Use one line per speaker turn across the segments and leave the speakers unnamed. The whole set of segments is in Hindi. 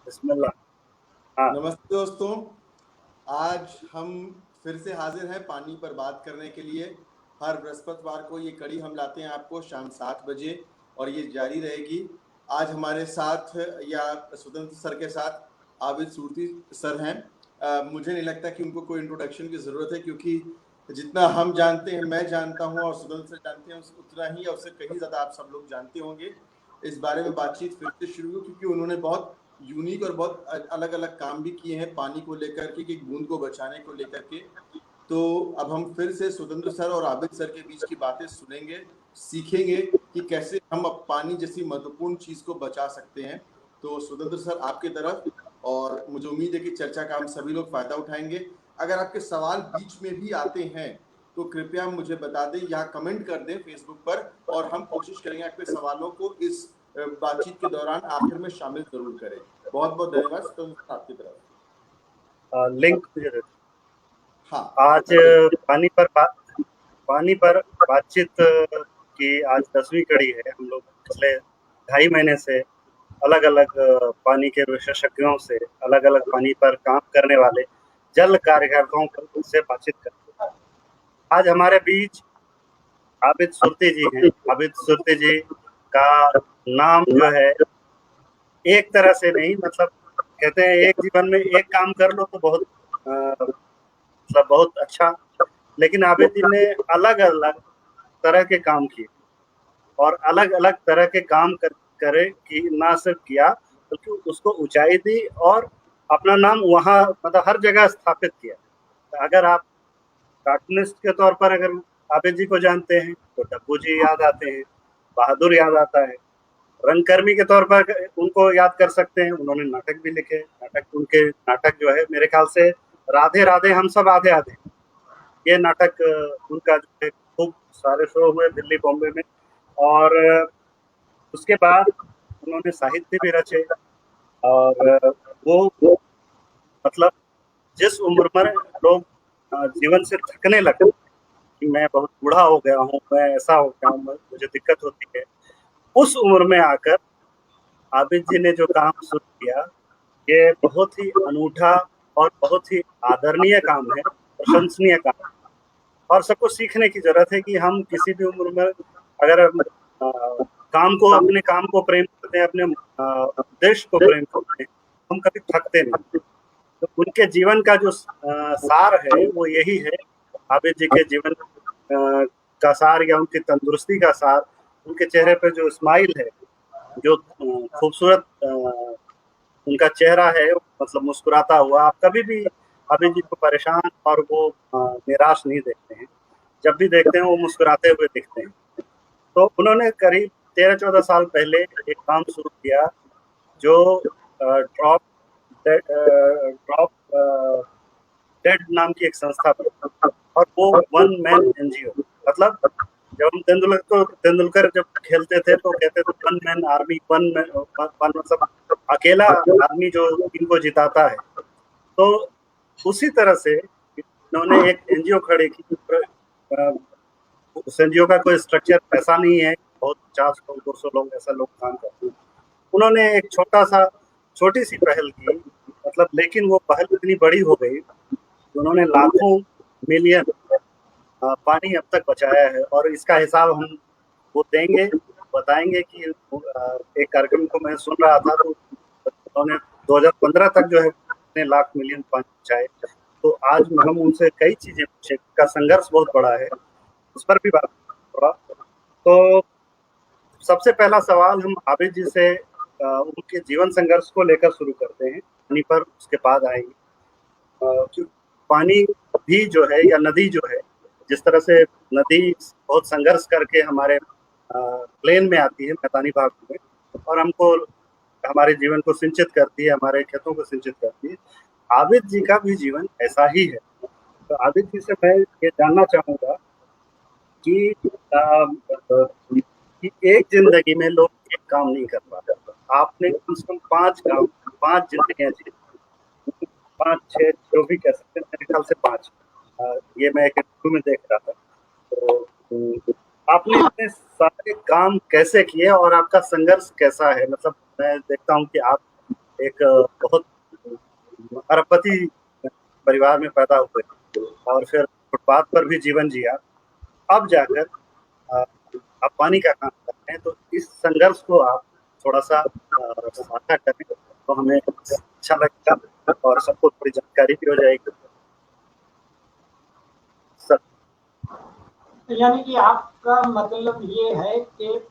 बिस्मिल्लाह। हाँ।
नमस्ते दोस्तों, आज हम फिर से हाजिर हैं पानी पर बात करने के लिए। हर बृहस्पतिवार को ये कड़ी हम लाते हैं आपको शाम 7 बजे और ये जारी रहेगी। आज हमारे साथ या स्वतंत्र सर के साथ आबिद सूरती सर हैं। मुझे नहीं लगता कि उनको कोई इंट्रोडक्शन की ज़रूरत है, क्योंकि जितना हम जानते हैं, मैं जानता हूँ और स्वतंत्र सर जानते हैं, उतना ही या उससे कहीं ज़्यादा आप सब लोग जानते होंगे। इस बारे में बातचीत फिर से शुरू हुई क्योंकि उन्होंने बहुत यूनिक और बहुत अलग अलग काम भी किए हैं पानी को लेकर के, कि बूंद को बचाने को लेकर के। तो अब हम फिर से स्वतंत्र सर और आबिद सर के बीच की बातें सुनेंगे, सीखेंगे कि कैसे हम अब पानी जैसी महत्वपूर्ण चीज को बचा सकते हैं। तो स्वतंत्र सर आपकी तरफ, और मुझे उम्मीद है कि चर्चा का हम सभी लोग फायदा उठाएंगे। अगर आपके सवाल बीच में भी आते हैं तो कृपया मुझे बता दें, यहाँ कमेंट कर दें फेसबुक पर, और हम कोशिश करेंगे आपके सवालों को इस बातचीत के दौरान आखिर में शामिल जरूर करें। बहुत बहुत धन्यवाद स्वतंत्र सर, आपकी तरफ।
लिंक मुझे दे दो।
हाँ,
आज
बताइए।
पानी पर बातचीत की आज 10वीं कड़ी है। हम लोग पिछले 2.5 महीने से अलग अलग पानी के विशेषज्ञों से, अलग अलग पानी पर काम करने वाले जल कार्यकर्ताओं से बातचीत करते हैं। आज हमारे बीच आबिद सुरती जी हैं। आबिद सुरती जी का नाम जो है, एक तरह से नहीं, मतलब कहते हैं एक जीवन में एक काम कर लो तो बहुत मतलब बहुत अच्छा। लेकिन आबिद जी ने अलग अलग तरह के काम किए और अलग अलग तरह के काम करे कि ना सिर्फ किया बल्कि उसको ऊंचाई दी और अपना नाम वहाँ मतलब हर जगह स्थापित किया। अगर आप कार्टूनिस्ट के तौर पर अगर आबिद जी को जानते हैं तो डब्बू जी याद आते हैं, बहादुर याद आता है। रंगकर्मी के तौर पर उनको याद कर सकते हैं, उन्होंने नाटक भी लिखे। उनके नाटक जो है मेरे ख्याल से राधे राधे हम सब आधे आधे, ये नाटक उनका जो है खूब सारे शो हुए दिल्ली बॉम्बे में। और उसके बाद उन्होंने साहित्य भी रचे। और वो मतलब जिस उम्र में लोग जीवन से थकने लगते कि मैं बहुत बूढ़ा हो गया हूँ, मैं ऐसा हो गया हूँ, मुझे दिक्कत होती है, उस उम्र में आकर आबिद जी ने जो काम शुरू किया, ये बहुत ही अनूठा और बहुत ही आदरणीय काम है, प्रशंसनीय काम है। और सबको सीखने की जरूरत है कि हम किसी भी उम्र में अगर अपने काम को प्रेम करते हैं, अपने देश को प्रेम करते हैं, हम कभी थकते नहीं। तो उनके जीवन का जो सार है वो यही है। आबिद जी के जीवन का सार या उनकी तंदुरुस्ती का सार, उनके चेहरे पे जो स्माइल है, जो खूबसूरत उनका चेहरा है, मतलब मुस्कुराता हुआ, आप कभी भी आबिद जी को परेशान और वो निराश नहीं देखते हैं। जब भी देखते हैं वो मुस्कुराते हुए दिखते हैं। तो उन्होंने करीब 13-14 साल पहले एक काम शुरू किया जो ड्रॉप ड्रॉप डेड नाम की एक संस्था बनी, और वो वन मैन एनजीओ। मतलब जब हम तेंदुलकर जब खेलते थे तो कहते थे वन मैन आर्मी, वन मतलब अकेला आदमी जो टीम को जिताता है। तो उसी तरह से इन्होंने एक एनजीओ खड़ी की। उस एनजीओ का कोई स्ट्रक्चर ऐसा नहीं है, बहुत 50 लोग 200 लोग ऐसा लोग काम करते हैं। उन्होंने एक छोटी सी पहल की, मतलब लेकिन वो पहल इतनी बड़ी हो गई, उन्होंने लाखों मिलियन पानी अब तक बचाया है। और इसका हिसाब हम वो देंगे, बताएंगे कि एक कार्यक्रम को मैं सुन रहा था तो उन्होंने 2015 तक जो है कितने लाख मिलियन पानी बचाए। तो आज हम उनसे कई चीजें पूछे, का संघर्ष बहुत बड़ा है, उस पर भी बात होगा। तो सबसे पहला सवाल हम आबिद जी से उनके जीवन संघर्ष को लेकर शुरू करते हैं, पानी पर उसके बाद आएंगे। कि पानी भी जो है या नदी जो है, जिस तरह से नदी बहुत संघर्ष करके हमारे प्लेन में आती है, मैदानी भाग में, और हमको हमारे जीवन को सिंचित करती है, हमारे खेतों को सिंचित करती है। आबिद जी का भी जीवन ऐसा ही है। तो आबिद जी से मैं ये जानना चाहूंगा कि कि एक जिंदगी में लोग एक काम नहीं कर पाते, आपने कम से कम 5 जिंदगियां जी, 5-6 जो भी कह सकते हैं, मेरे ख्याल से 5। ये मैं एक इंटरव्यू में देख रहा था। तो आपने इतने सारे काम कैसे किए और आपका संघर्ष कैसा है? मतलब मैं देखता हूँ कि आप एक बहुत अरबपति परिवार में पैदा हुए और फिर फुटपाथ पर भी जीवन जिया। अब जाकर अ, आप पानी का काम कर रहे हैं, तो इस संघर्ष को आप थोड़ा-सा साझा करें, तो हमें अच्छा लगेगा और सबको थोड़ी जानकारी भी हो जाएगी। सब
यानी कि आपका मतलब ये है कि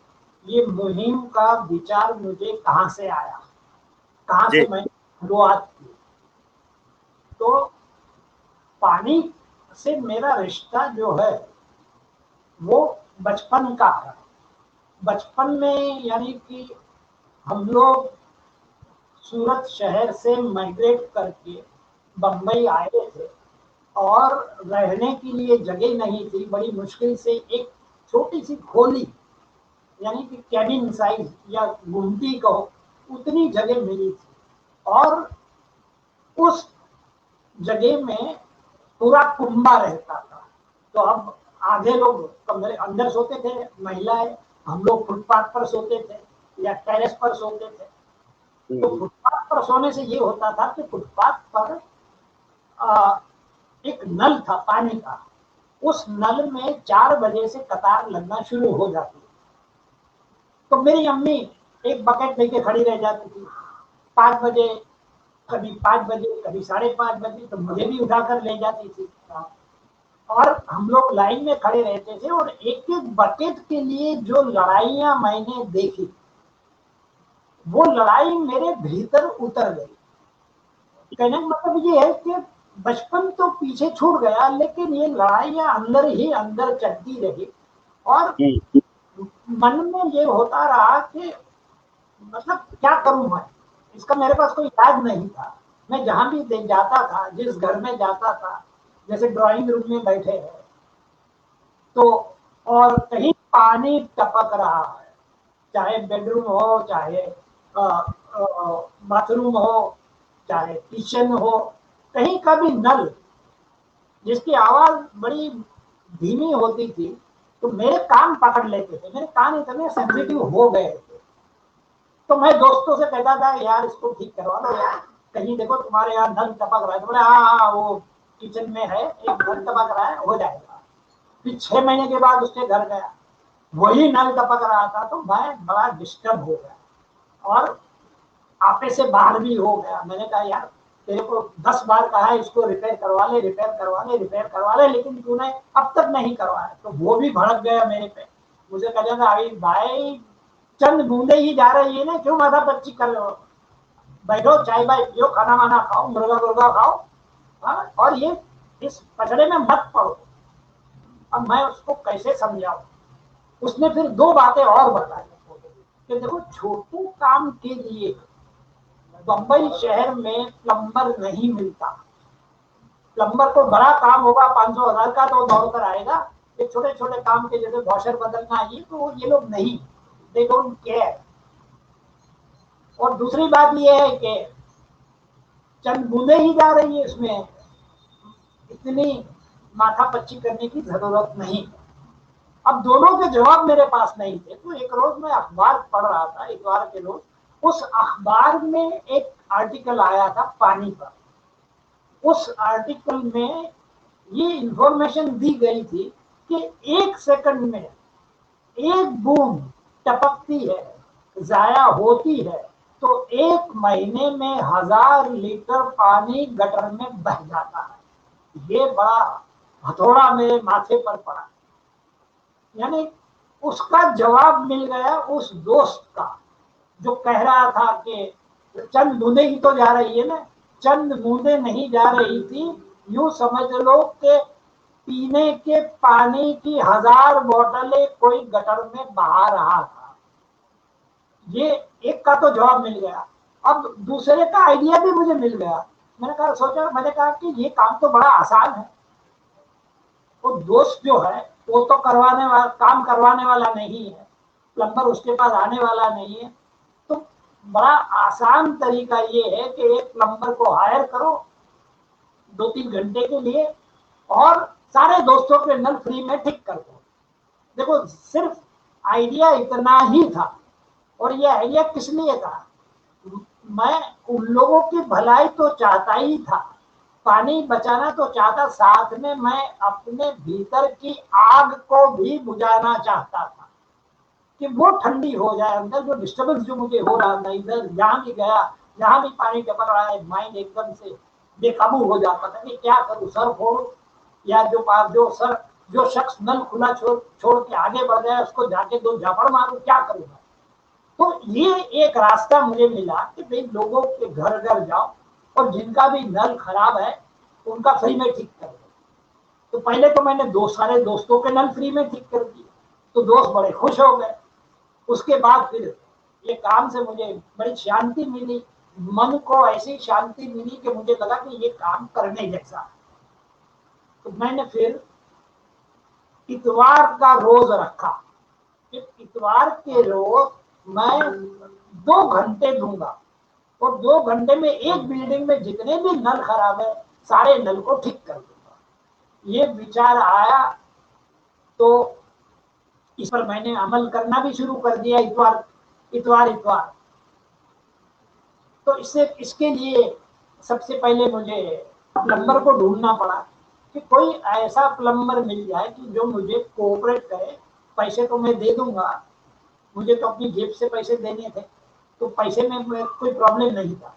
ये मुहिम का विचार मुझे कहाँ से आया, कहाँ
जी,
से मैं शुरुआत की। तो पानी से मेरा रिश्ता जो है वो बचपन का है। बचपन में यानी कि हम लोग सूरत शहर से माइग्रेट करके बम्बई आए थे और रहने के लिए जगह नहीं थी। बड़ी मुश्किल से एक छोटी सी खोली यानी कि कैबिन साइज या गुमटी कहो, उतनी जगह मिली थी। और उस जगह में पूरा कुंबा रहता था। तो अब आधे लोग कमरे अंदर सोते थे, महिलाएं, हम लोग फुटपाथ पर सोते थे या टेरेस पर सोते थे। तो फुटपाथ पर सोने से ये होता था कि फुटपाथ पर आ, एक नल था पानी का। उस नल में 4 बजे से कतार लगना शुरू हो जाती। तो मेरी अम्मी एक बकेट लेके खड़ी रह जाती थी 5 बजे, कभी 5 बजे, कभी 5:30 बजे, तो मुझे भी उठाकर ले जाती थी। और हम लोग लाइन में खड़े रहते थे और एक एक बकेट के लिए जो लड़ाइयां मैंने देखी, वो लड़ाई मेरे भीतर उतर गई। कहने का मतलब ये है कि बचपन तो पीछे छूट गया, लेकिन ये लड़ाइयां अंदर ही अंदर चलती रही। और मन में ये होता रहा कि मतलब क्या करूं मैं, इसका मेरे पास कोई इलाज नहीं था। मैं जहां भी जाता था, जिस घर में जाता था, जैसे ड्राइंग रूम में बैठे हैं तो, और कहीं पानी टपक रहा है, चाहे बेडरूम हो, चाहे बाथरूम हो, चाहे किचन हो, कहीं का भी नल जिसकी आवाज बड़ी धीमी होती थी, तो मेरे कान पकड़ लेते थे। मेरे कान इतने सेंसिटिव हो गए थे। तो मैं दोस्तों से कहता था यार इसको ठीक करवा लो यार, कहीं देखो तुम्हारे यहाँ नल टपक रहा है। तो बोले हाँ हाँ वो किचन में है, एक नल टपक रहा है, हो जाएगा। फिर 6 महीने के बाद उसके घर गया, वही नल टपक रहा था। तो मैं बड़ा डिस्टर्ब हो गया और आपे से बाहर भी हो गया। मैंने कहा यार तेरे को 10 बार कहा है इसको रिपेयर करवा ले, रिपेयर करवा ले, रिपेयर करवा ले, लेकिन तूने अब तक नहीं करवाया। तो वो भी भड़क गया मेरे पे। मुझे कहेगा अभी भाई चंद बूंदे ही जा रही है ना, क्यों माथा पच्ची कर रहे हो, बैठो चाय बाय पियो, खाना वाना खाओ, मुर्गा मुर्गा खाओ। हाँ? और ये इस पचड़े में मत पड़ो। अब मैं उसको कैसे समझाऊं। उसने फिर 2 बातें और बताई कि देखो छोटे काम के लिए बंबई शहर में प्लम्बर नहीं मिलता। प्लम्बर को बड़ा काम होगा 500,000 का तो दौड़ कर आएगा। ये छोटे छोटे काम के जैसे वॉशर बदलना, ये तो ये लोग नहीं, दे डोंट केयर। और दूसरी बात ये है कि चंद बूंदे ही जा रही है, इसमें इतनी माथा पच्ची करने की जरूरत नहीं। अब दोनों के जवाब मेरे पास नहीं थे। तो एक रोज मैं अखबार पढ़ रहा था, इतवार के रोज। उस अखबार में एक आर्टिकल आया था पानी पर। उस आर्टिकल में ये इंफॉर्मेशन दी गई थी कि 1 सेकंड में एक बूंद टपकती है, जाया होती है, तो 1 महीने में 1000 लीटर पानी गटर में बह जाता है। ये बड़ा हथौड़ा मेरे माथे पर पड़ा। यानी उसका जवाब मिल गया उस दोस्त का जो कह रहा था कि चंद बूंदे ही तो जा रही है ना। चंद बूंदे नहीं जा रही थी, यूं समझ लो कि पीने के पानी की 1000 बोतलें कोई गटर में बहा रहा था। ये एक का तो जवाब मिल गया। अब दूसरे का आइडिया भी मुझे मिल गया। मैंने कहा कि ये काम तो बड़ा आसान है। वो दोस्त जो है वो तो काम करवाने वाला नहीं है, प्लम्बर उसके पास आने वाला नहीं है। तो बड़ा आसान तरीका ये है कि एक प्लम्बर को हायर करो 2-3 घंटे के लिए और सारे दोस्तों के नल फ्री में ठीक कर दो। देखो सिर्फ आइडिया इतना ही था। और ये आइडिया किस लिए था, मैं उन लोगों की भलाई तो चाहता ही था, पानी बचाना तो चाहता, साथ में मैं अपने भीतर की आग को भी बुझाना चाहता था कि वो ठंडी हो जाए। अंदर जो डिस्टर्बेंस जो मुझे हो रहा था, इधर जहां भी गया, जहां भी पानी टपक रहा है, माइंड एकदम से बेकाबू हो जाता था कि क्या करूं, सर फोड़ू या जो शख्स नल खुला छोड़ के आगे बढ़ गया उसको जाके दो झापड़ मारूं, क्या करूंगा। तो ये एक रास्ता मुझे मिला कि भाई लोगों के घर घर जाओ और जिनका भी नल खराब है उनका फ्री में ठीक कर दो। तो पहले तो मैंने सारे दोस्तों के नल फ्री में ठीक कर दिए, तो दोस्त बड़े खुश हो गए। उसके बाद फिर ये काम से मुझे बड़ी शांति मिली, मन को ऐसी शांति मिली कि मुझे लगा कि ये काम करने जैसा है। तो मैंने फिर इतवार का रोज रखा, इतवार के रोज मैं 2 घंटे दूंगा और 2 घंटे में एक बिल्डिंग में जितने भी नल खराब है सारे नल को ठीक कर दूंगा। ये विचार आया तो इस पर मैंने अमल करना भी शुरू कर दिया। इतवार तो इसके लिए सबसे पहले मुझे प्लम्बर को ढूंढना पड़ा कि कोई ऐसा प्लम्बर मिल जाए कि जो मुझे कोऑपरेट करे। पैसे तो मैं दे दूंगा, मुझे तो अपनी जेब से पैसे देने थे, तो पैसे में कोई प्रॉब्लम नहीं था,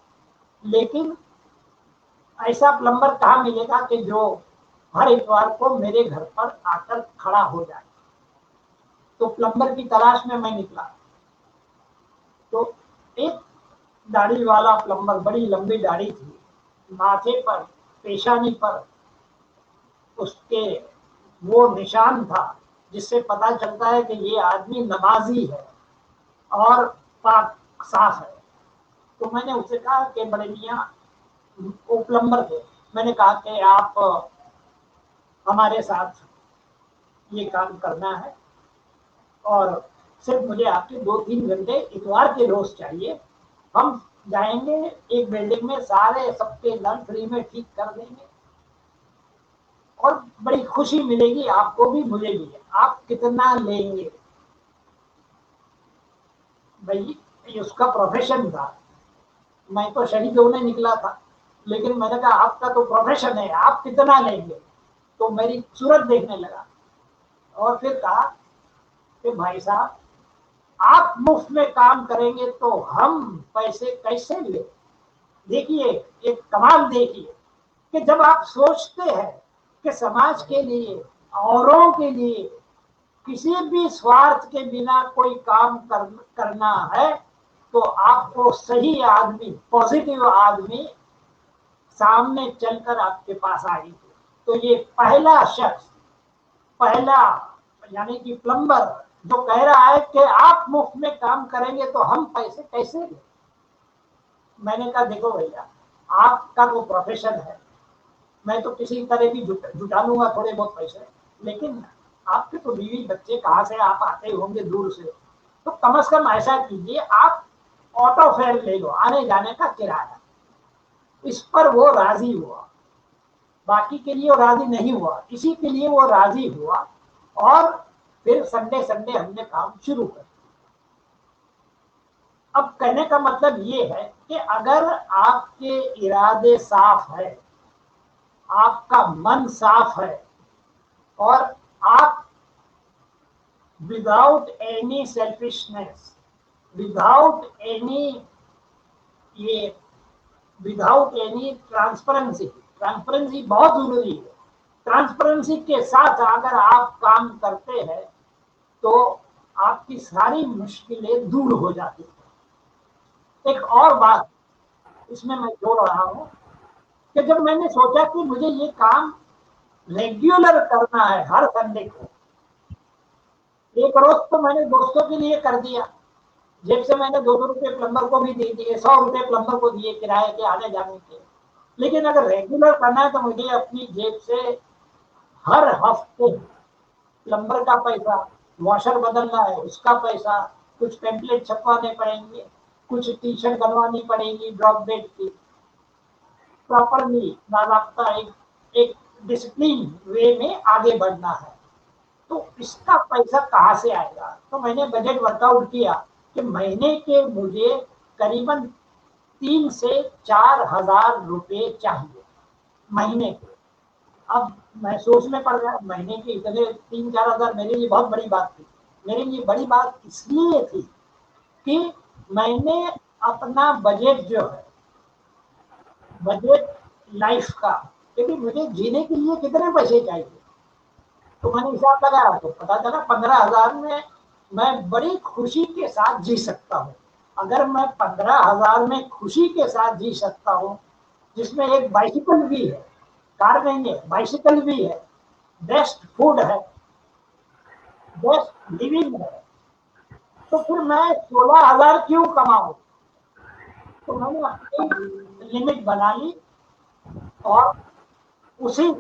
लेकिन ऐसा प्लम्बर कहाँ मिलेगा कि जो हर इतवार को मेरे घर पर आकर खड़ा हो जाए। तो प्लम्बर की तलाश में मैं निकला, तो एक दाढ़ी वाला प्लम्बर, बड़ी लंबी दाढ़ी थी, माथे पर पेशानी पर उसके वो निशान था जिससे पता चलता है कि ये आदमी नमाजी है और पाक साफ है। तो मैंने उससे कहा कि बड़े मियाँ, वो प्लम्बर थे, मैंने कहा कि आप हमारे साथ ये काम करना है और सिर्फ मुझे आपके 2-3 घंटे इतवार के रोज चाहिए। हम जाएंगे एक बिल्डिंग में, सारे सबके नल फ्री में ठीक कर देंगे और बड़ी खुशी मिलेगी, आपको भी मुझे भी। आप कितना लेंगे? भाई उसका प्रोफेशन था, मैं तो शहीद होने निकला था, लेकिन मैंने कहा आपका तो प्रोफेशन है, आप कितना लेंगे? तो मेरी सूरत देखने लगा और फिर कहा कि भाई साहब, आप मुफ्त में काम करेंगे तो हम पैसे कैसे ले? देखिए, एक कमाल देखिए कि जब आप सोचते हैं कि समाज के लिए, औरों के लिए, किसी भी स्वार्थ के बिना कोई काम करना है, तो आपको सही आदमी, पॉजिटिव आदमी सामने चलकर आपके पास आएंगे। तो ये पहला शख्स, पहला यानी कि प्लम्बर जो कह रहा है कि आप मुफ्त में काम करेंगे तो हम पैसे कैसे दें। मैंने कहा देखो भैया, आपका वो प्रोफेशन है, मैं तो किसी तरह भी जुटा लूंगा थोड़े बहुत पैसे, लेकिन आपके तो बीवी बच्चे कहाँ से आप आते होंगे दूर से, तो कम से कम ऐसा कीजिए, आप ऑटो फेयर ले लो, आने जाने का किराया। इस पर वो राजी हुआ, बाकी के लिए वो राजी नहीं हुआ, इसी के लिए वो राजी हुआ और फिर संडे संडे हमने काम शुरू कर। अब कहने का मतलब ये है कि अगर आपके इरादे साफ है, आपका मन साफ है और आप without any selfishness, without any ये विदाउट एनी ट्रांसपेरेंसी बहुत जरूरी है। ट्रांसपेरेंसी के साथ अगर आप काम करते हैं तो आपकी सारी मुश्किलें दूर हो जाती हैं। एक और बात इसमें मैं जोड़ रहा हूं कि जब मैंने सोचा कि मुझे ये काम रेगुलर करना है हर संडे को, एक रोज तो मैंने दोस्तों के लिए कर दिया, जेब से मैंने 200 रुपये प्लम्बर को भी दे दिए, 100 रुपये प्लम्बर को दिए किराए के आने जाने के। लेकिन अगर रेगुलर करना है तो मुझे अपनी जेब से हर हफ्ते प्लम्बर का पैसा, वॉशर बदलना है उसका पैसा, कुछ टेम्पलेट छपवाने पड़ेंगे, कुछ टी शर्ट बनवानी पड़ेगी ड्रॉप डेट की, प्रॉपरली बाकायदा एक डिसिप्लिन वे में आगे बढ़ना है। तो इसका पैसा कहाँ से आएगा? तो मैंने बजट वर्कआउट किया कि महीने के मुझे करीबन 3 से 4 हजार रुपये चाहिए महीने के। अब मैं सोच में पड़ गया, महीने के इतने 3-4 हजार मेरे लिए बहुत बड़ी बात थी। मेरे लिए बड़ी बात इसलिए थी कि मैंने अपना बजट जो है, बजट लाइफ का, क्योंकि मुझे जीने के लिए कितने पैसे चाहिए, तो मैंने हिसाब लगाया तो पता चला 15 हजार में मैं बड़ी खुशी के साथ जी सकता हूँ। अगर मैं 15 हजार में खुशी के साथ जी सकता हूँ, जिसमें एक बाइसिकल भी है, कार नहीं है, बाइसिकल भी है, बेस्ट फूड है, बेस्ट लिविंग है, तो फिर मैं 16 हजार क्यों कमाऊं। तो मैंने अपनी लिमिट बना ली और उसी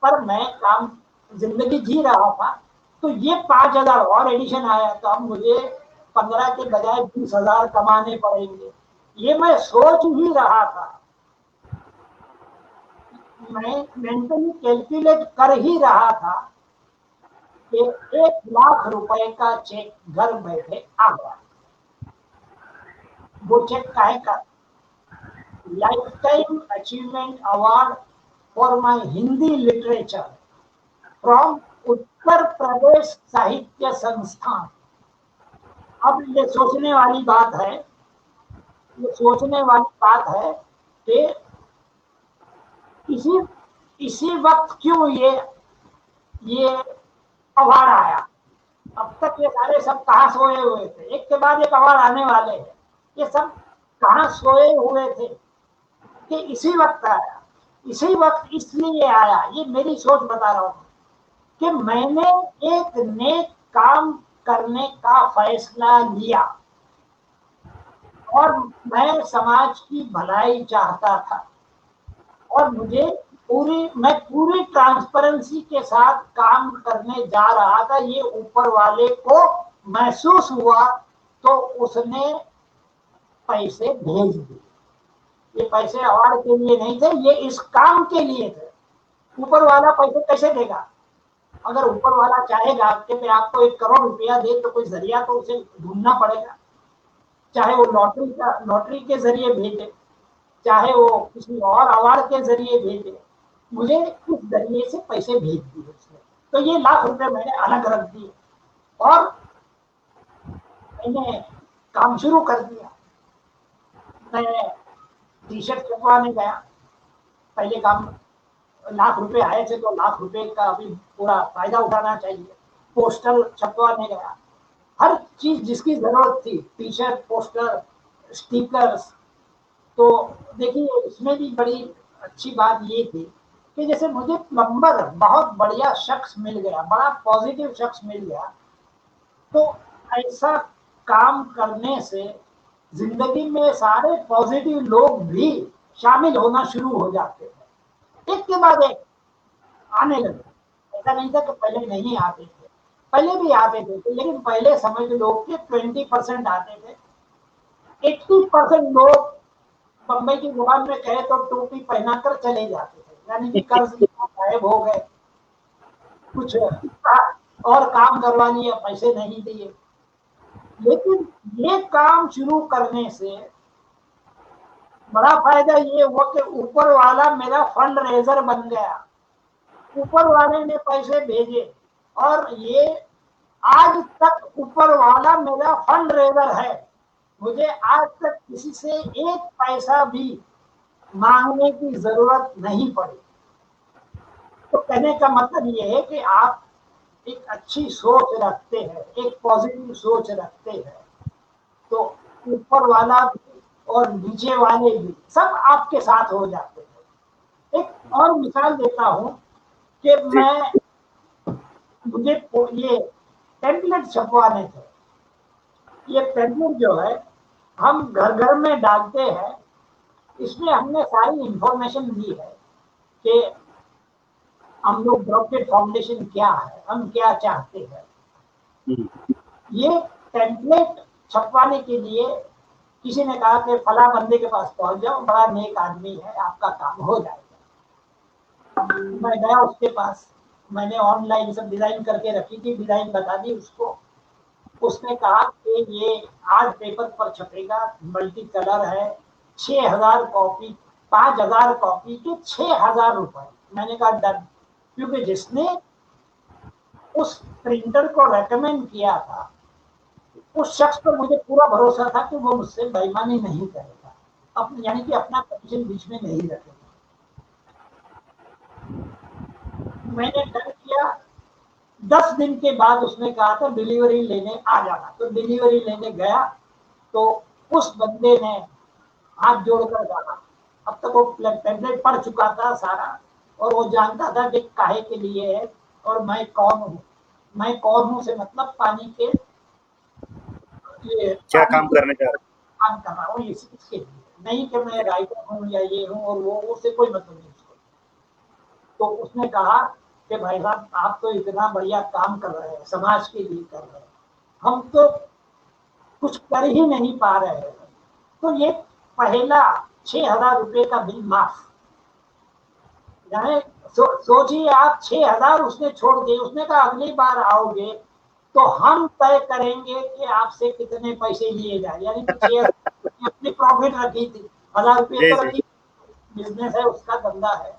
पर मैं काम जिंदगी जी रहा था। तो ये 5 हजार और एडिशन आया, तो अब मुझे 15 के बजाय 20 हजार कमाने पड़ेंगे। ये मैं सोच ही रहा था, मैं मेंटली कैलकुलेट कर ही रहा था कि 1 लाख रुपए का चेक घर बैठे आ गया। वो चेक काहे का, life time achievement award for my Hindi literature from Uttar Pradesh Sahitya Sansthan. अब ये सोचने वाली बात है, ये सोचने वाली बात है कि इसी इसी वक्त क्यों ये अवार्ड आया। अब तक ये सारे सब कहाँ सोए हुए थे, एक के बाद एक अवार्ड आने वाले हैं, ये सब कहाँ सोए हुए थे कि इसी वक्त आया। इसी वक्त इसलिए आया, ये मेरी सोच बता रहा हूँ कि मैंने एक नेक काम करने का फैसला लिया और मैं समाज की भलाई चाहता था और मैं पूरी ट्रांसपेरेंसी के साथ काम करने जा रहा था। ये ऊपर वाले को महसूस हुआ तो उसने पैसे भेज दिए। ये पैसे अवार्ड के लिए नहीं थे, ये इस काम के लिए थे। ऊपर वाला पैसे कैसे देगा? अगर ऊपर वाला चाहेगा कि आपको 1 करोड़ रुपया दे तो कोई जरिया तो उसे ढूंढना पड़ेगा, चाहे वो लॉटरी के जरिए भेजे, चाहे वो किसी और अवार्ड के जरिए भेजे। मुझे उस जरिए से पैसे भेज दिए उसने, तो ये लाख रुपए मैंने अलग रख दिए और मैंने काम शुरू कर दिया। मैं टी शर्ट छपवाने गया, पहले काम लाख रुपए आए थे तो लाख रुपए का अभी पूरा फायदा उठाना चाहिए। पोस्टर छपवाने गया, हर चीज जिसकी जरूरत थी, टी शर्ट, पोस्टर, स्टिकर्स। तो देखिए इसमें भी बड़ी अच्छी बात ये थी कि जैसे मुझे प्लम्बर बहुत बढ़िया शख्स मिल गया, बड़ा पॉजिटिव शख्स मिल गया, तो ऐसा काम करने से जिंदगी में सारे पॉजिटिव लोग भी शामिल होना शुरू हो जाते हैं, एक के बाद एक आने लगे। ऐसा नहीं था कि पहले नहीं आते थे, पहले भी आते थे, लेकिन पहले समझ लो कि 20% आते थे। 80% लोग बम्बई की जुबान में कहे तो टोपी पहनाकर चले जाते थे, यानी कि कर्ज गायब हो गए, कुछ और काम करवा लिया, पैसे नहीं दिए। लेकिन ये काम शुरू करने से बड़ा फायदा ये हुआ कि ऊपर वाला मेरा फंड रेजर बन गया। ऊपर वाले ने पैसे भेजे और ये आज तक ऊपर वाला मेरा फंड रेजर है। मुझे आज तक किसी से एक पैसा भी मांगने की जरूरत नहीं पड़ी। तो कहने का मतलब ये है कि आप एक अच्छी सोच रखते हैं, एक पॉजिटिव सोच रखते हैं, तो ऊपर वाला भी और नीचे वाले भी सब आपके साथ हो जाते हैं। एक और मिसाल देता हूं कि मुझे ये टेम्पलेट छपवाने थे। ये टेम्पलेट जो है हम घर घर में डालते हैं, इसमें हमने सारी इंफॉर्मेशन दी है कि हम लोग ब्रॉकेट फाउंडेशन क्या है, हम क्या चाहते हैं। ये टेम्पलेट छपवाने के लिए किसी ने कहा कि फला बंदे के पास पहुंच जाओ, बड़ा नेक आदमी है, आपका काम हो जाएगा। मैं गया उसके पास, मैंने ऑनलाइन सब डिजाइन करके रखी थी, डिजाइन बता दी उसको। उसने कहा कि ये आर्ट पेपर पर छपेगा, मल्टी कलर है, 6,000 कॉपी, 5,000 कॉपी के 6,000 रुपए। मैंने कहा डन, क्योंकि जिसने उस प्रिंटर को रेकमेंड किया था उस शख्स पर मुझे पूरा भरोसा था कि वो मुझसे बेईमानी नहीं करेगा, यानी कि अपना कमीशन बीच में नहीं रखेगा। मैंने डन किया। 10 दिन के बाद उसने कहा था डिलीवरी लेने आ जाना, तो डिलीवरी लेने गया तो उस बंदे ने हाथ जोड़कर कहा, अब तक वो टेम्पलेट पढ़ चुका था सारा और वो जानता था कि काहे के लिए है और मैं कौन हूँ। मैं कौन हूँ से मतलब पानी के
क्या काम करने जा रहे
काम कर रहा हूँ इसके लिए, नहीं कि मैं राइटर हूँ या ये हूँ और वो, उससे कोई मतलब नहीं उसको। तो उसने कहा कि भाई साहब आप तो इतना बढ़िया काम कर रहे हैं, समाज के लिए कर रहे हैं, हम तो कुछ कर ही नहीं पा रहे हैं। तो ये पहला 6,000 रुपए का बिल माफ। सोचिए आप, 6,000 उसने छोड़ दिए। उसने कहा अगली बार आओगे तो हम तय करेंगे कि आपसे कितने पैसे लिए जाए, यानी कि 6,000 अपनी प्रॉफिट रखी थी, 1,000 रुपये
जी
तो
जी
रखी। बिजनेस है, उसका धंधा है,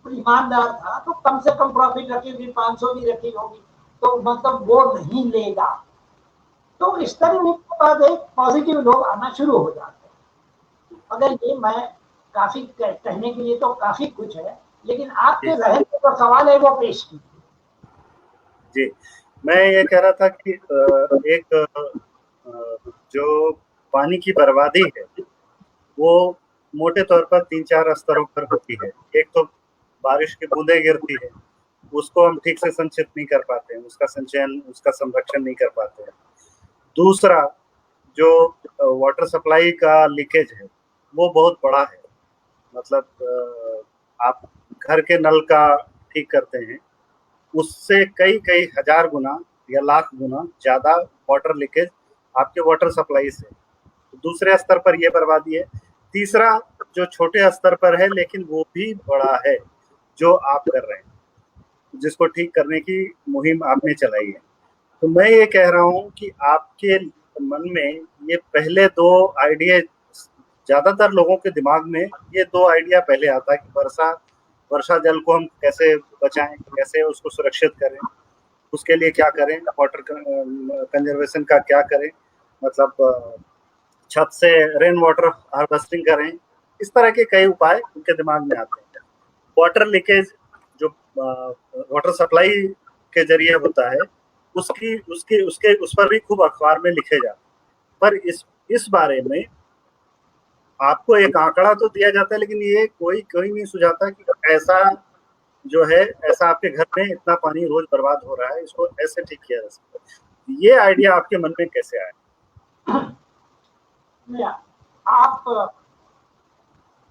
तो ईमानदार था, तो कम से कम प्रॉफिट रखी होगी, 500 भी रखी होगी, तो मतलब वो नहीं लेगा। तो इस तरह के बाद एक पॉजिटिव लोग आना शुरू हो जाते हैं। अगर ये मैं काफी कहने के लिए तो काफी कुछ है, लेकिन आपके
जी
जहन में जो सवाल है वो पेश कीजिए।
जी। मैं ये कह रहा था कि एक जो पानी की बर्बादी है वो मोटे तौर पर 3-4 स्तरों पर होती है। एक तो बारिश की बूंदें गिरती है, उसको हम ठीक से संचित नहीं कर पाते हैं, उसका संचयन, उसका संरक्षण नहीं कर पाते हैं। दूसरा, जो वाटर सप्लाई का लीकेज है वो बहुत बड़ा है। मतलब आप घर के नल का ठीक करते हैं, उससे कई कई हजार गुना या लाख गुना ज्यादा वाटर लीकेज आपके वाटर सप्लाई से। दूसरे स्तर पर यह बर्बादी है। तीसरा, जो छोटे स्तर पर है लेकिन वो भी बड़ा है, जो आप कर रहे हैं, जिसको ठीक करने की मुहिम आपने चलाई है। तो मैं ये कह रहा हूँ कि आपके मन में ये पहले दो आइडिया, ज्यादातर लोगों के दिमाग में ये दो आइडिया पहले आता है कि वर्षा जल को हम कैसे बचाएं, कैसे उसको सुरक्षित करें, उसके लिए क्या करें, वाटर कंजर्वेशन का क्या करें, मतलब छत से रेन वाटर हार्वेस्टिंग करें। इस तरह के कई उपाय उनके दिमाग में आते हैं। वाटर लीकेज जो वाटर सप्लाई के जरिए होता है, उसकी उसकी उसके उस पर भी खूब अखबार में लिखे जाते हैं। पर इस बारे में आपको एक आंकड़ा तो दिया जाता है, लेकिन ये कोई नहीं सुझाता कि ऐसा जो है, ऐसा आपके घर में इतना पानी रोज बर्बाद हो रहा है, इसको ऐसे ठीक किया जा सकता है। ये आइडिया आपके मन में कैसे आया?
आप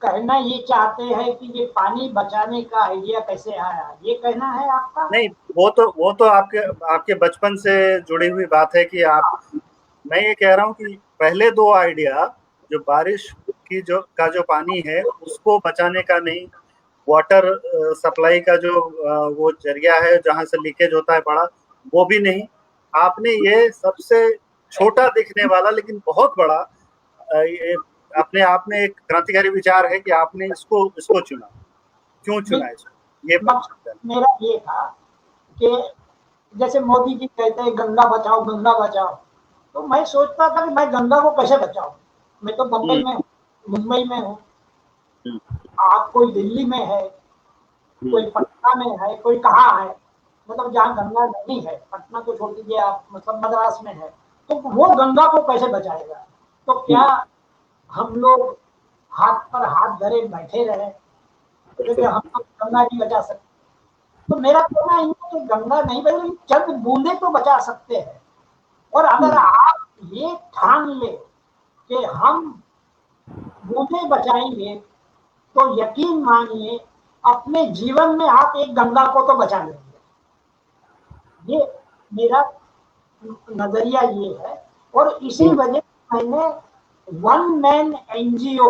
कहना ये चाहते हैं कि ये पानी बचाने का आइडिया कैसे आया, ये कहना है आपका?
नहीं, वो तो आपके आपके बचपन से जुड़ी हुई बात है कि आप, मैं ये कह रहा हूँ कि पहले दो आइडिया, जो बारिश की जो पानी है उसको बचाने का नहीं, वाटर सप्लाई का जो वो जरिया है जहां से लीकेज होता है बड़ा, वो भी नहीं। आपने ये सबसे छोटा दिखने वाला लेकिन बहुत बड़ा, ये अपने आप में एक क्रांतिकारी विचार है कि आपने इसको चुना। क्यों चुना इसको? ये बात
मेरा ये था कि जैसे मोदी जी कहते हैं गंगा बचाओ गंगा बचाओ, तो मैं सोचता था कि मैं गंगा को कैसे बचाऊं। मैं तो बंबई में हूँ, मुंबई में हूँ, आप कोई दिल्ली में है, कोई पटना में है, कोई कहाँ है, मतलब जहाँ गंगा नहीं है, पटना को छोड़ दीजिए आप, मतलब मद्रास में है, तो वो गंगा को कैसे बचाएगा? तो क्या हम लोग हाथ पर हाथ धरे बैठे रहे क्योंकि हम लोग गंगा नहीं बचा सकते? तो मेरा कहना है कि गंगा नहीं बल्कि चंद बूंदे तो बचा सकते हैं। और अगर आप ये ठान ले कि हम बूंदे बचाएंगे तो यकीन मानिए अपने जीवन में आप एक गंगा को तो बचा लेंगे। ये मेरा नजरिया ये है। और इसी वजह से मैंने वन मैन एनजीओ,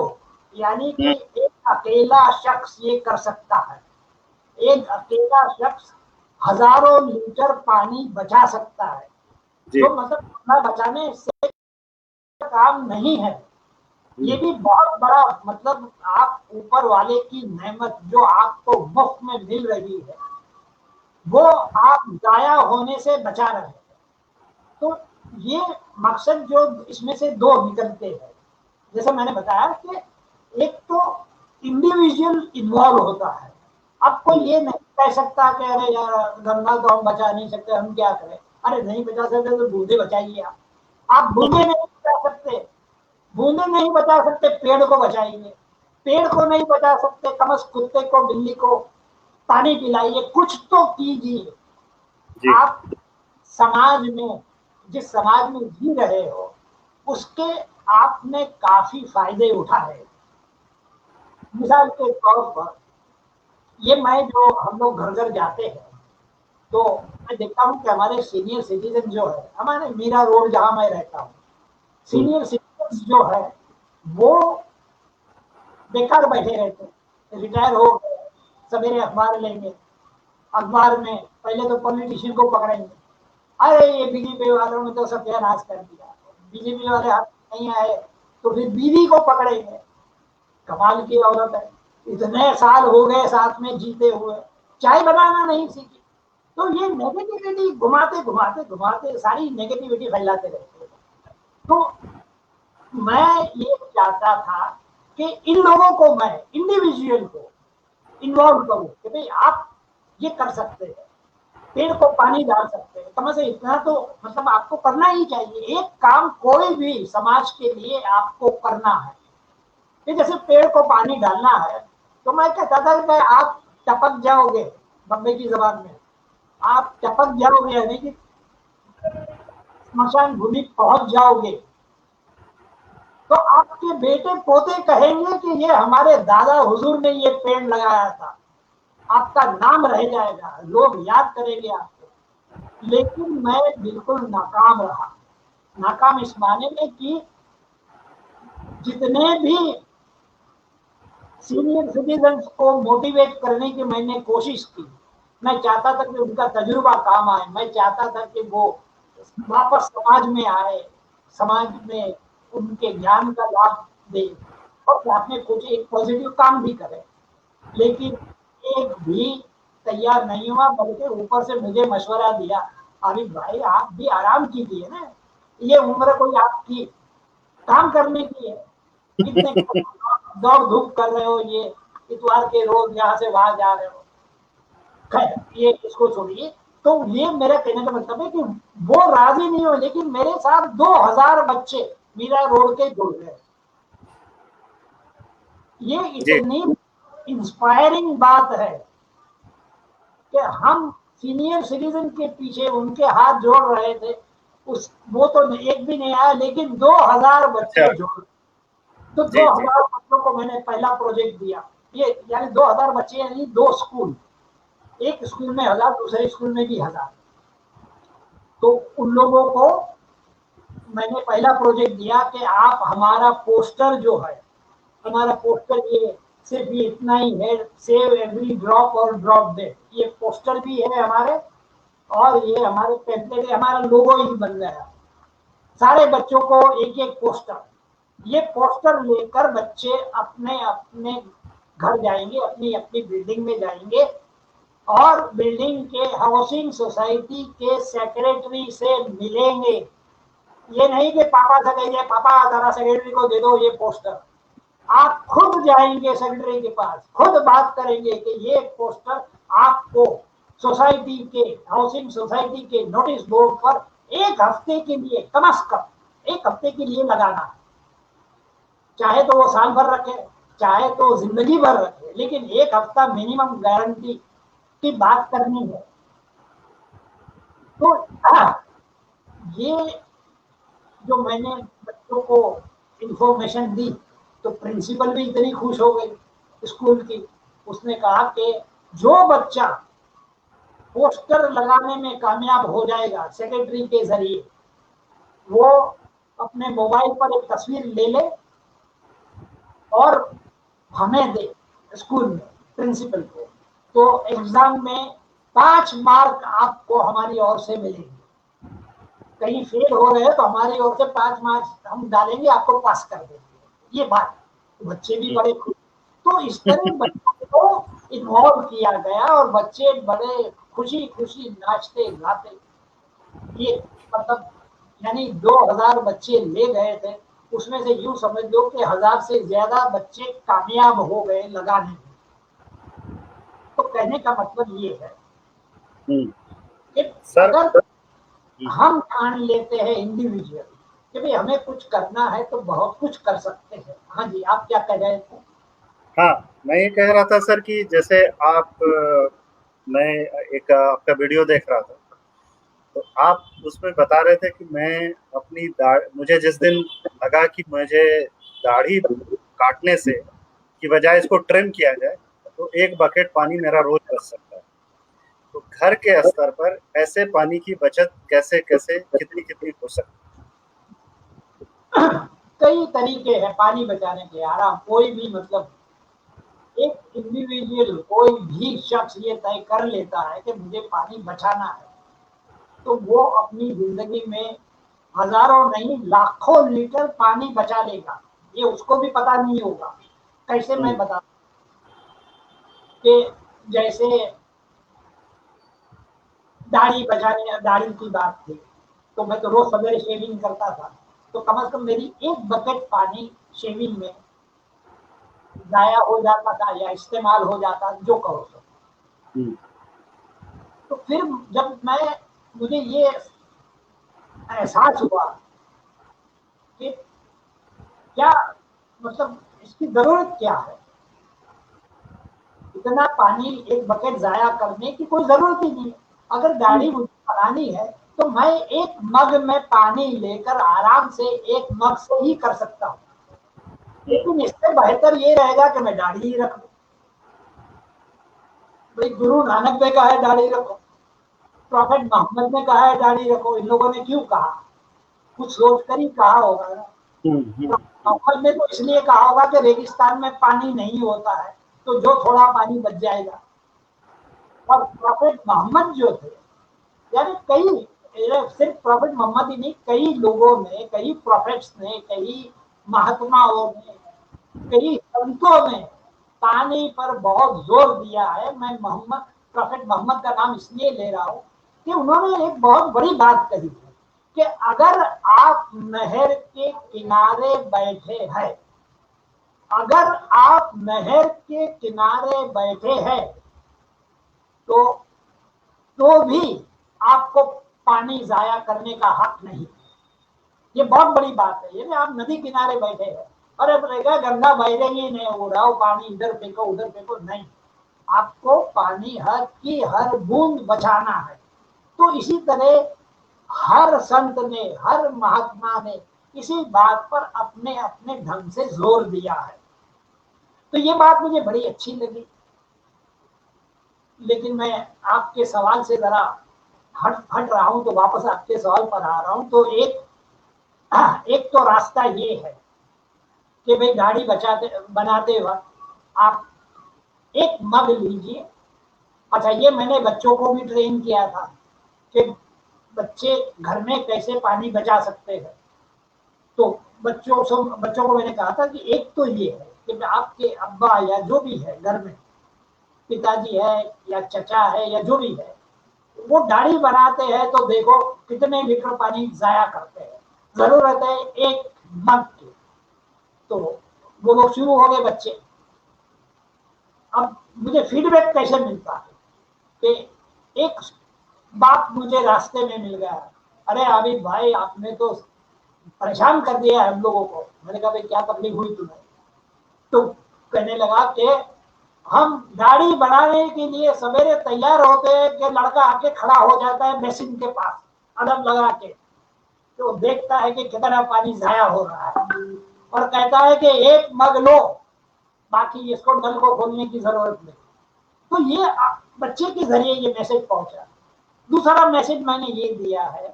यानी कि एक अकेला शख्स ये कर सकता है, एक अकेला शख्स हजारों लीटर पानी बचा सकता है, जो मतलब गंगा बचाने से काम नहीं है। ये भी बहुत बड़ा मतलब आप ऊपर वाले की नेमत जो आपको मुफ्त में मिल रही है वो आप जाया होने से बचा रहे हैं। तो ये मकसद जो इसमें से दो निकलते हैं, जैसे मैंने बताया कि एक तो इंडिविजुअल इन्वॉल्व होता है। अब कोई ये नहीं कह सकता कि अरे यार गंगा तो हम बचा नहीं सकते, हम क्या करें। अरे नहीं बचा सकते तो बूंदे बचाइए। आप बूंदे नहीं बचा सकते, बूंदे नहीं बचा सकते, पेड़ को बचाइए। पेड़ को नहीं बचा सकते, कम से कुत्ते को बिल्ली को पानी पिलाइए, कुछ तो कीजिए।
जी,
आप समाज में, जिस समाज में जी रहे हो उसके आपने काफी फायदे उठाए। मिसाल के तौर पर ये मैं जो हम लोग घर घर जाते हैं तो मैं देखता हूँ कि हमारे सीनियर सिटीजन जो है, हमारे मीरा रोड जहां मैं रहता हूँ, सीनियर सिटीजन जो है वो बेकार बैठे रहते हैं, रिटायर हो गए, सवेरे अखबार लेंगे, अखबार में पहले तो पॉलिटिशियन को पकड़ेंगे, अरे ये बीजेपी वालों ने तो सत्यानाश कर दिया, बीजेपी वाले हाथ नहीं आए तो फिर बीवी को पकड़ेंगे। कमाल की औरत है, इतने साल हो गए साथ में जीते हुए, चाय बनाना नहीं सीखी। तो ये नेगेटिविटी घुमाते घुमाते घुमाते सारी नेगेटिविटी फैलाते रहते हैं। तो मैं ये चाहता था कि इन लोगों को, मैं इंडिविजुअल को इन्वॉल्व करूं कि भाई आप ये कर सकते हैं, पेड़ को पानी डाल सकते हैं, कम से इतना तो मतलब आपको करना ही चाहिए। एक काम कोई भी समाज के लिए आपको करना है, कि जैसे पेड़ को पानी डालना है तो मैं कहता था कि आप टपक जाओगे, बम्बई की जबान में आप टपक जाओगे, यानी कि स्मशान भूमि पहुंच जाओगे तो आपके बेटे पोते कहेंगे कि ये हमारे दादा हुजूर ने ये पेड़ लगाया था, आपका नाम रह जाएगा, लोग याद करेंगे आपको। लेकिन मैं बिल्कुल नाकाम रहा, नाकाम इस माने में कि जितने भी सीनियर सिटीजन्स को मोटिवेट करने की मैंने कोशिश की, मैं चाहता था कि उनका तजुर्बा काम आए, मैं चाहता था कि वो वापस समाज में आए, समाज में उनके ज्ञान का लाभ दे और साथ में कुछ एक पॉजिटिव काम भी करे। लेकिन एक भी तैयार नहीं हुआ, बल्कि ऊपर से मुझे मशवरा दिया, अभी भाई आप भी आराम कीजिए ना, ये उम्र कोई आपकी काम करने की है, इतने दौड़ धूप कर रहे हो, ये इतवार के रोज यहाँ से वहां जा रहे हो। खैर ये इसको छोड़िए। तो ये मेरा कहने का मतलब है कि वो राजी नहीं हो, लेकिन मेरे साथ 2000 बच्चे मीरा रोड के जुड़ गए। ये
जी,
इतनी इंस्पायरिंग बात है कि हम सीनियर सिटीजन के पीछे उनके हाथ जोड़ रहे थे, उस वो तो एक भी नहीं आया, लेकिन 2000
अच्छा,
बच्चे जोड़। तो
जी, जी,
2000 बच्चों को मैंने पहला प्रोजेक्ट दिया, ये यानी 2000 बच्चे यानी 2 स्कूल, एक स्कूल में 1000, दूसरे स्कूल में भी 1000। तो उन लोगों को मैंने पहला प्रोजेक्ट दिया कि आप हमारा पोस्टर जो है, हमारा पोस्टर ये सिर्फ ये इतना ही है, सेव एवरी ड्रॉप और ड्रॉप डेट, ये पोस्टर भी है हमारे, और ये हमारे पेम्पलेट, हमारा लोगो ही बन गया। सारे बच्चों को एक एक पोस्टर, ये पोस्टर लेकर बच्चे अपने अपने घर जाएंगे, अपनी अपनी बिल्डिंग में जाएंगे और बिल्डिंग के हाउसिंग सोसाइटी के सेक्रेटरी से मिलेंगे। ये नहीं कि पापा से कहेंगे पापा जरा सेक्रेटरी को दे दो ये पोस्टर, आप खुद जाएंगे सेक्रेटरी के पास, खुद बात करेंगे कि ये पोस्टर आपको सोसाइटी के, हाउसिंग सोसाइटी के नोटिस बोर्ड पर एक हफ्ते के लिए, कम से कम एक हफ्ते के लिए लगाना है। चाहे तो वो साल भर रखे, चाहे तो जिंदगी भर रखे, लेकिन एक हफ्ता मिनिमम गारंटी की बात करनी है। तो ये जो मैंने बच्चों को इंफॉर्मेशन दी तो प्रिंसिपल भी इतनी खुश हो गई स्कूल की, उसने कहा कि जो बच्चा पोस्टर लगाने में कामयाब हो जाएगा सेक्रेटरी के जरिए, वो अपने मोबाइल पर एक तस्वीर ले ले और हमें दे स्कूल में, प्रिंसिपल को, तो एग्जाम में 5 मार्क आपको हमारी ओर से मिलेंगे। कहीं फेल हो रहे तो हमारी ओर से 5 मार्क्स हम डालेंगे, आपको पास कर देंगे। ये बात बच्चे भी बड़े खुश। तो इस तरह बच्चों को इन्वॉल्व किया गया और बच्चे बड़े खुशी खुशी नाचते गाते। ये मतलब यानी 2000 बच्चे ले गए थे, उसमें से यूं समझ लो कि 1000 से ज्यादा बच्चे कामयाब हो गए लगाने में। तो कहने का मतलब ये है कि
सर।
अगर हम ठान लेते हैं इंडिविजुअल कि भाई हमें कुछ करना है तो बहुत कुछ कर सकते हैं। हाँ जी, आप क्या कह रहे थे?
हाँ, मैं ये कह रहा था सर कि जैसे मैं एक आपका वीडियो देख रहा था, तो आप उसमें बता रहे थे कि मैं मुझे जिस दिन लगा कि मुझे दाढ़ी काटने से की बजाय इसको ट्रिम किया जाए तो 1 बकेट पानी मेरा रोज बच सकता है। तो घर के स्तर पर ऐसे पानी की बचत कैसे कैसे कितनी कितनी हो सकती
कई तरीके हैं पानी बचाने के। आराम कोई भी मतलब एक इंडिविजुअल कोई भी शख्स ये तय कर लेता है कि मुझे पानी बचाना है, तो वो अपनी जिंदगी में हजारों नहीं लाखों लीटर पानी बचा लेगा। ये उसको भी पता नहीं होगा। कैसे
है?
मैं बता कि जैसे दाढ़ी की बात थी, तो मैं तो रोज सवेरे शेविंग करता था, तो कम से कम मेरी 1 बकेट पानी शेविंग में जाया हो जाता था या इस्तेमाल हो जाता, जो कहो सो।
हम्म,
तो फिर जब मुझे ये एहसास हुआ कि क्या मतलब इसकी जरूरत क्या है, इतना पानी 1 बकेट जाया करने की कोई जरूरत ही नहीं है। अगर दाढ़ी मुझे बनानी है तो मैं 1 मग में पानी लेकर आराम से 1 मग से ही कर सकता हूँ। लेकिन इससे बेहतर ये रहेगा कि मैं दाढ़ी ही रख लूं। भाई गुरु नानक ने कहा है दाढ़ी रखो, प्रॉफेट मोहम्मद ने कहा है दाढ़ी रखो, इन लोगों ने क्यों कहा? कुछ सोच कर ही कहा होगा ना। मोहम्मद ने तो इसलिए कहा होगा कि रेगिस्तान में पानी नहीं होता है, तो जो थोड़ा पानी बच जाएगा। और प्रॉफेट मोहम्मद जो थे, यानी सिर्फ प्रॉफेट मोहम्मद ही नहीं, कई लोगों ने, कई प्रॉफेट्स ने, कई महात्माओं ने, कई संतों ने पानी पर बहुत जोर दिया है। मैं प्रॉफेट मोहम्मद का नाम इसलिए ले रहा हूं कि उन्होंने एक बहुत बड़ी बात कही है कि अगर आप नहर के किनारे बैठे हैं, अगर आप नहर के किनारे बैठे हैं तो भी आपको पानी जाया करने का हक नहीं। ये बहुत बड़ी बात है। ये आप नदी किनारे बैठे हैं, अरे बोलेगा गंगा बह रही है, नहीं उड़ाओ पानी, इधर फेंको उधर फेंको, नहीं। आपको पानी हर की हर बूंद बचाना है। तो इसी तरह हर संत ने, हर महात्मा ने इसी बात पर अपने अपने ढंग से जोर दिया है। तो ये बात मुझे बड़ी अच्छी लगी। लेकिन मैं आपके सवाल से जरा हट रहा हूं, तो वापस आपके सवाल पर आ रहा हूं। तो एक तो रास्ता ये है कि भाई गाड़ी बनाते वक्त आप 1 मग लीजिए। अच्छा, ये मैंने बच्चों को भी ट्रेन किया था कि बच्चे घर में कैसे पानी बचा सकते हैं। तो बच्चों को मैंने कहा था कि एक तो ये है कि आपके अब्बा या जो भी है घर में, पिताजी है या चचा है या जो भी है, वो दाढ़ी बनाते हैं तो देखो कितने लीटर पानी जाया करते हैं। जरूरत है 1 मग की। तो वो लोग शुरू हो गए बच्चे। अब मुझे फीडबैक कैसे मिलता है कि एक बात मुझे रास्ते में मिल गया, अरे आबिद भाई आपने तो परेशान कर दिया हम लोगों को। मैंने कहा भाई क्या तकलीफ हुई तुम्हें? तो कहने लगा कि हम दाढ़ी बनाने के लिए सवेरे तैयार होते हैं कि लड़का आके खड़ा हो जाता है बेसिन के पास अदब लगा के, तो देखता है कि कितना पानी जाया हो रहा है और कहता है कि 1 मग लो, बाकी इसको नल को खोलने की जरूरत नहीं। तो ये बच्चे के जरिए ये मैसेज पहुंचा। दूसरा मैसेज मैंने ये दिया है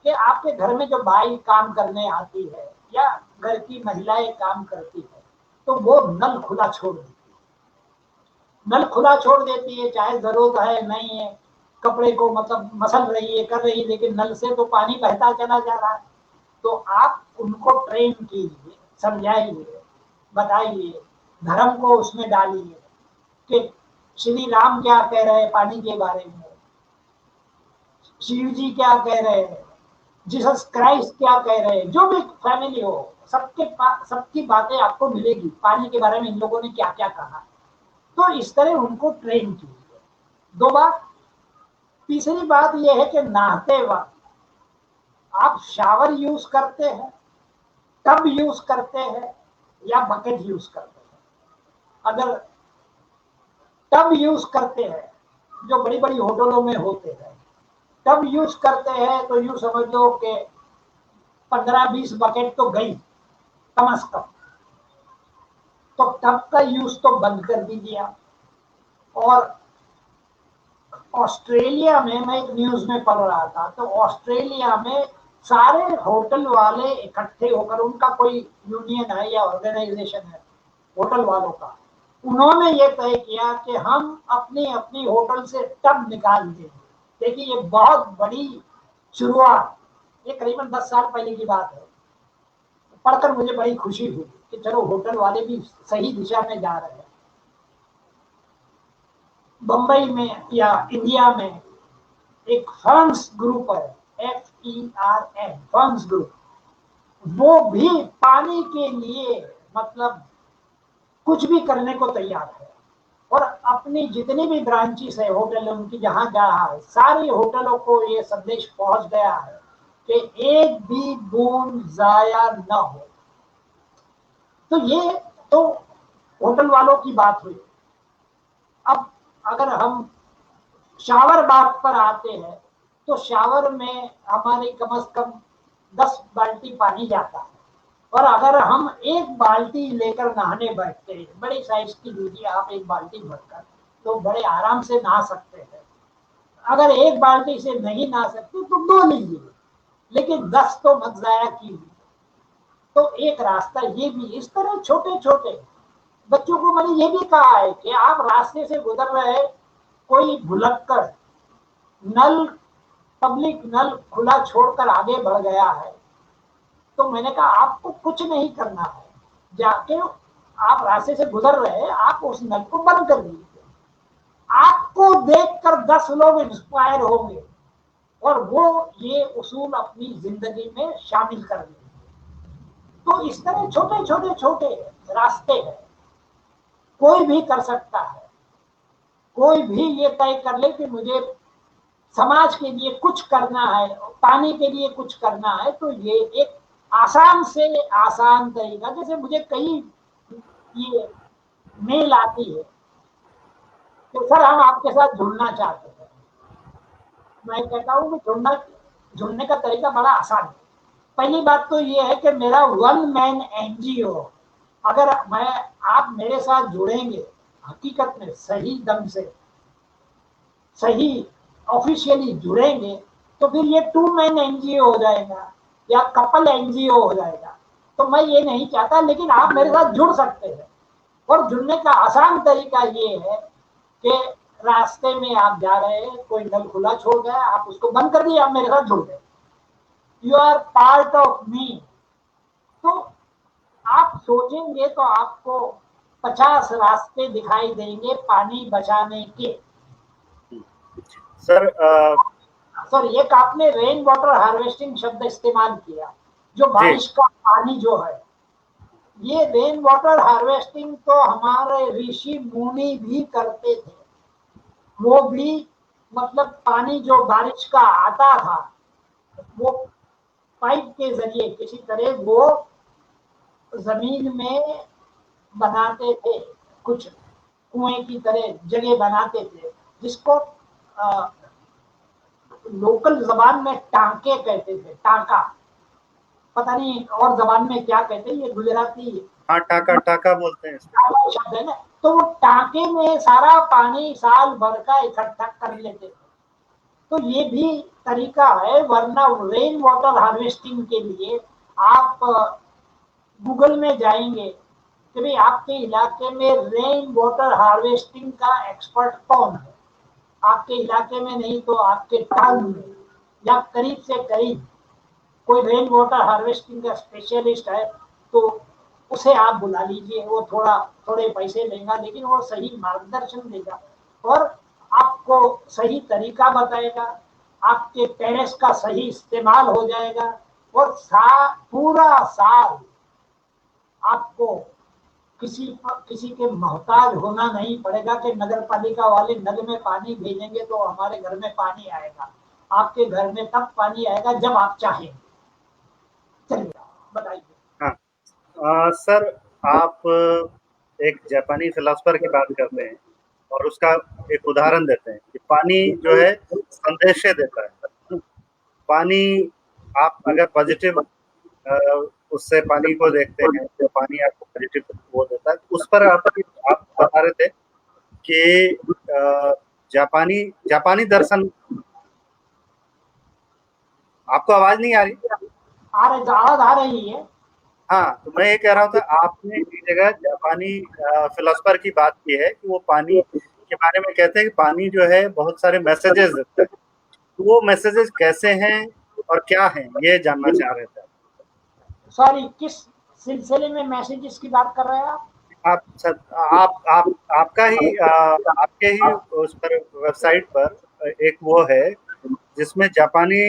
कि आपके घर में जो बाई काम करने आती है या घर की महिलाएं काम करती है, तो वो नल खुला छोड़ देती है। नल खुला छोड़ देती है, चाहे जरूरत है नहीं है, कपड़े को मतलब मसल रही है, कर रही है, लेकिन नल से तो पानी बहता चला जा रहा है। तो आप उनको ट्रेन कीजिए, समझाइए बताइए, धर्म को उसमें डालिए कि श्री राम क्या कह रहे हैं पानी के बारे में, शिव जी क्या कह रहे हैं, जीसस क्राइस्ट क्या कह रहे हैं, जो भी फैमिली हो सबकी बातें आपको मिलेगी पानी के बारे में, इन लोगों ने क्या क्या कहा। तो इस तरह उनको ट्रेन कीजिए। 2 बात। तीसरी बात यह है कि नहाते वक्त आप शावर यूज करते हैं, टब यूज करते हैं या बकेट यूज करते हैं। अगर टब यूज करते हैं, जो बड़ी बड़ी होटलों में होते हैं, टब यूज करते हैं तो यूं समझ लो कि 15-20 बकेट तो गई कम से कम। तो टब का यूज तो बंद कर दीजिए आप। और ऑस्ट्रेलिया में मैं एक न्यूज में पढ़ रहा था, तो ऑस्ट्रेलिया में सारे होटल वाले इकट्ठे होकर, उनका कोई यूनियन है या ऑर्गेनाइजेशन है होटल वालों का, उन्होंने ये तय किया कि हम अपनी अपनी होटल से टब निकाल देंगे। देखिए ये बहुत बड़ी शुरुआत, ये करीबन 10 साल पहले की बात है। पढ़कर मुझे बड़ी खुशी हुई कि चलो होटल वाले भी सही दिशा में जा रहे हैं। बंबई में या इंडिया में एक फर्म्स ग्रुप है, FERM, फर्म्स ग्रुप, वो भी पानी के लिए मतलब कुछ भी करने को तैयार है। और अपनी जितनी भी ब्रांचेस है होटल उनकी, जहां जहां है, सारे होटलों को ये संदेश पहुंच गया है कि एक भी बूंद जाया न हो। तो ये तो होटल वालों की बात हुई। अब अगर हम शावर बात पर आते हैं, तो शावर में हमारे कम से कम 10 बाल्टी पानी जाता है। और अगर हम एक बाल्टी लेकर नहाने बैठते हैं, बड़ी साइज की लीजिए आप एक बाल्टी भरकर, तो बड़े आराम से नहा सकते हैं। अगर एक बाल्टी से नहीं नहा सकते तो 2 लीजिए, लेकिन 10 तो मत जाया कीजिए। तो एक रास्ता ये भी, इस तरह छोटे छोटे बच्चों को मैंने ये भी कहा है कि आप रास्ते से गुजर रहे, कोई भुलक्कड़ नल, पब्लिक नल खुला छोड़कर आगे बढ़ गया है, तो मैंने कहा आपको कुछ नहीं करना है, जाके आप रास्ते से गुजर रहे हैं, आप उस नल को बंद कर दीजिए। आपको देखकर 10 लोग इंस्पायर होंगे और वो ये उसूल अपनी जिंदगी में शामिल कर लेंगे। तो इस तरह छोटे छोटे छोटे रास्ते हैं, कोई भी कर सकता है। कोई भी ये तय कर ले कि मुझे समाज के लिए कुछ करना है, पानी के लिए कुछ करना है, तो ये एक आसान से आसान तरीका। जैसे मुझे कई ये मेल आती है कि सर हम आपके साथ जुड़ना चाहते हैं। मैं कहता हूँ कि जुड़ने का तरीका बड़ा आसान है। पहली बात तो ये है कि मेरा 1 मैन NGO, अगर आप मेरे साथ जुड़ेंगे हकीकत में सही दम से, सही ऑफिशियली जुड़ेंगे, तो फिर ये 2 मैन NGO हो जाएगा या कपल NGO हो जाएगा। तो मैं ये नहीं चाहता, लेकिन आप मेरे साथ जुड़ सकते हैं। और जुड़ने का आसान तरीका ये है कि रास्ते में आप जा रहे हैं, कोई नल खुला छोड़ गया, आप उसको बंद कर दिए, आप मेरे साथ जुड़ गए, you are part of me. तो आप सोचेंगे तो आपको 50 रास्ते दिखाई देंगे पानी बचाने के।
सर
सर एक आपने रेन वाटर हार्वेस्टिंग शब्द इस्तेमाल किया, जो बारिश का पानी जो है, ये रेन वाटर हार्वेस्टिंग तो हमारे ऋषि मुनि भी करते थे। वो भी मतलब पानी जो बारिश का आता था, वो पाइप के जरिए किसी तरह वो जमीन में बनाते थे, कुछ कुएं की तरह जगह बनाते थे, जिसको लोकल जबान में टांके कहते थे। टांका, पता नहीं और जबान में क्या कहते हैं, ये गुजराती
हाँ, टाका टाका बोलते हैं इसको।
शब्द है ना। तो वो टांके में सारा पानी साल भर का इकट्ठा कर लेते थे। तो ये भी तरीका है। वरना रेन वाटर हार्वेस्टिंग के लिए आप गूगल में जाएंगे कि भाई आपके इलाके में रेन वाटर हार्वेस्टिंग का एक्सपर्ट कौन है। आपके इलाके में नहीं तो आपके टाउन में या करीब से करीब कोई रेन वाटर हार्वेस्टिंग का स्पेशलिस्ट है, तो उसे आप बुला लीजिए, वो थोड़े पैसे लेगा लेकिन वो सही मार्गदर्शन देगा और आपको सही तरीका बताएगा, आपके टेरेस का सही इस्तेमाल हो जाएगा और पूरा साल आपको किसी के मोहताज होना नहीं पड़ेगा कि नगर पालिका वाले नल में पानी भेजेंगे तो हमारे घर में पानी आएगा। आपके घर में तब पानी आएगा जब आप चाहें। चलिए बताइए।
हाँ, सर आप एक जापानी फिलोसफर की बात करते हैं और उसका एक उदाहरण देते हैं कि पानी जो है संदेश देता है। पानी आप अगर पॉजिटिव उससे पानी को देखते हैं तो पानी आपको पॉजिटिव वो देता है। उस पर आप बता रहे थे कि जापानी जापानी दर्शन। आपको आवाज नहीं आ रही?
आवाज आ रही है।
हाँ, तो मैं ये कह रहा था, आपने एक जगह जापानी फिलोसफर की बात की है कि वो पानी के बारे में कहते हैं कि पानी जो है बहुत सारे मैसेजेस देता है। तो वो मैसेजेस कैसे हैं और क्या हैं, ये जानना चाह रहे थे।
सॉरी, किस सिलसिले में मैसेजेस की बात कर रहे हैं आप?
आपका ही आपके ही उस पर वेबसाइट पर एक वो है जिसमें जापानी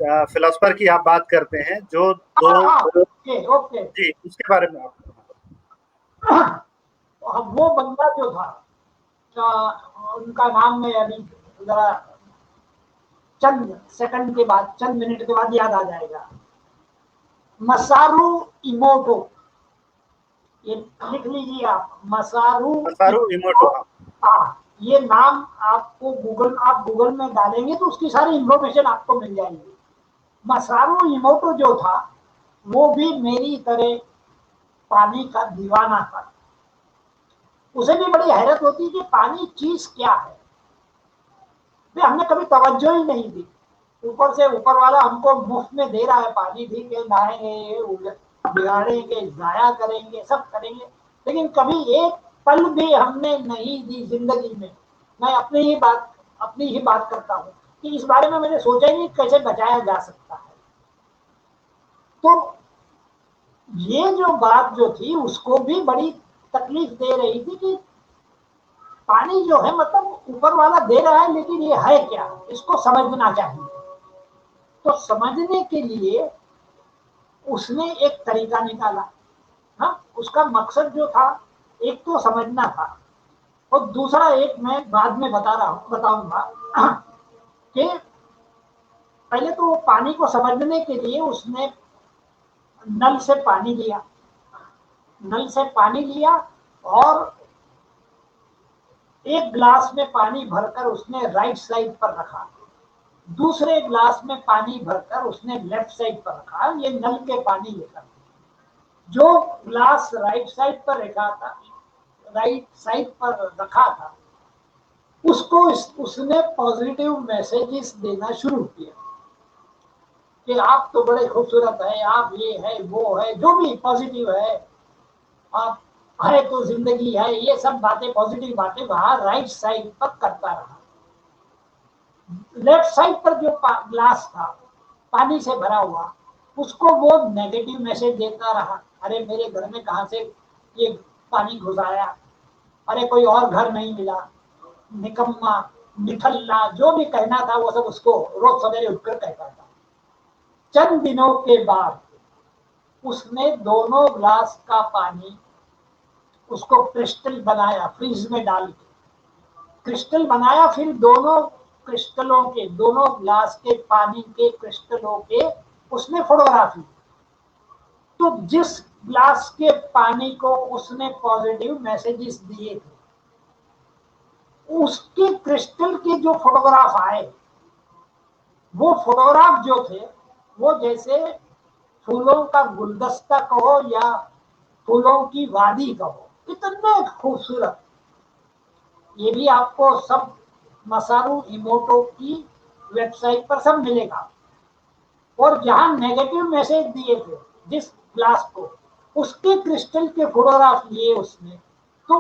फिलोसफर की आप बात करते हैं जो दो।
Okay okay.
जी, उसके बारे में आप।
वो बंदा जो था, उनका नाम मैं अभी जरा चंद सेकंड के बाद, चंद मिनट के बाद याद आ जाएगा। मसारू इमोटो, ये लिख लीजिए आप, मसारू
इमोटो।
ये नाम आपको आप गूगल में डालेंगे तो उसकी सारी इंफॉर्मेशन आपको मिल जाएगी। मसारू इमोटो जो था वो भी मेरी तरह पानी का दीवाना था। उसे भी बड़ी हैरत होती कि पानी चीज क्या है, हमने कभी तवज्जो ही नहीं दी। ऊपर से ऊपर वाला हमको मुफ्त में दे रहा है पानी, ठीक है, नहाएंगे, बिगाड़ेंगे, जाया करेंगे, सब करेंगे, लेकिन कभी एक पल भी हमने नहीं दी जिंदगी में। मैं अपनी ही बात करता हूँ कि इस बारे में मैंने सोचा ही नहीं कैसे बचाया जा सकता है। तो ये जो बात जो थी उसको भी बड़ी तकलीफ दे रही थी कि पानी जो है मतलब ऊपर वाला दे रहा है लेकिन ये है क्या, इसको समझना चाहिए। तो समझने के लिए उसने एक तरीका निकाला। हाँ, उसका मकसद जो था एक तो समझना था और दूसरा एक मैं बाद में बताऊंगा कि पहले तो पानी को समझने के लिए उसने नल से पानी लिया, और एक ग्लास में पानी भरकर उसने राइट साइड पर रखा, दूसरे ग्लास में पानी भरकर उसने लेफ्ट साइड पर रखा। ये नल के पानी लेकर जो ग्लास राइट साइड पर रखा था उसको उसने पॉजिटिव मैसेजेस देना शुरू किया कि आप तो बड़े खूबसूरत है, आप ये है वो है, जो भी पॉजिटिव है, आप है तो जिंदगी है, ये सब बातें पॉजिटिव बातें वहां राइट साइड पर करता रहा। लेफ्ट साइड पर जो ग्लास था पानी से भरा हुआ उसको वो नेगेटिव मैसेज देता रहा, अरे मेरे घर में कहां से ये पानी घुस आया, अरे कोई और घर नहीं मिला, निकम्मा, निठल्ला, जो भी कहना था वो सब उसको रोज सवेरे उठकर कहता था। चंद दिनों के बाद उसने दोनों ग्लास का पानी उसको क्रिस्टल बनाया, फ्रीज में डाल के क्रिस्टल बनाया, फिर दोनों ग्लास के पानी के क्रिस्टलों के उसने फोटोग्राफी। तो जिस ग्लास के पानी को उसने पॉजिटिव मैसेजेस दिए थे उसके क्रिस्टल के जो फोटोग्राफ आए, वो फोटोग्राफ जो थे वो जैसे फूलों का गुलदस्ता कहो या फूलों की वादी कहो, इतने खूबसूरत। ये भी आपको सब मसारू इमोटो की वेबसाइट पर सब मिलेगा। और जहां नेगेटिव मैसेज दिए थे जिस ग्लास को, उसके क्रिस्टल के फोटोग्राफ लिए उसने, तो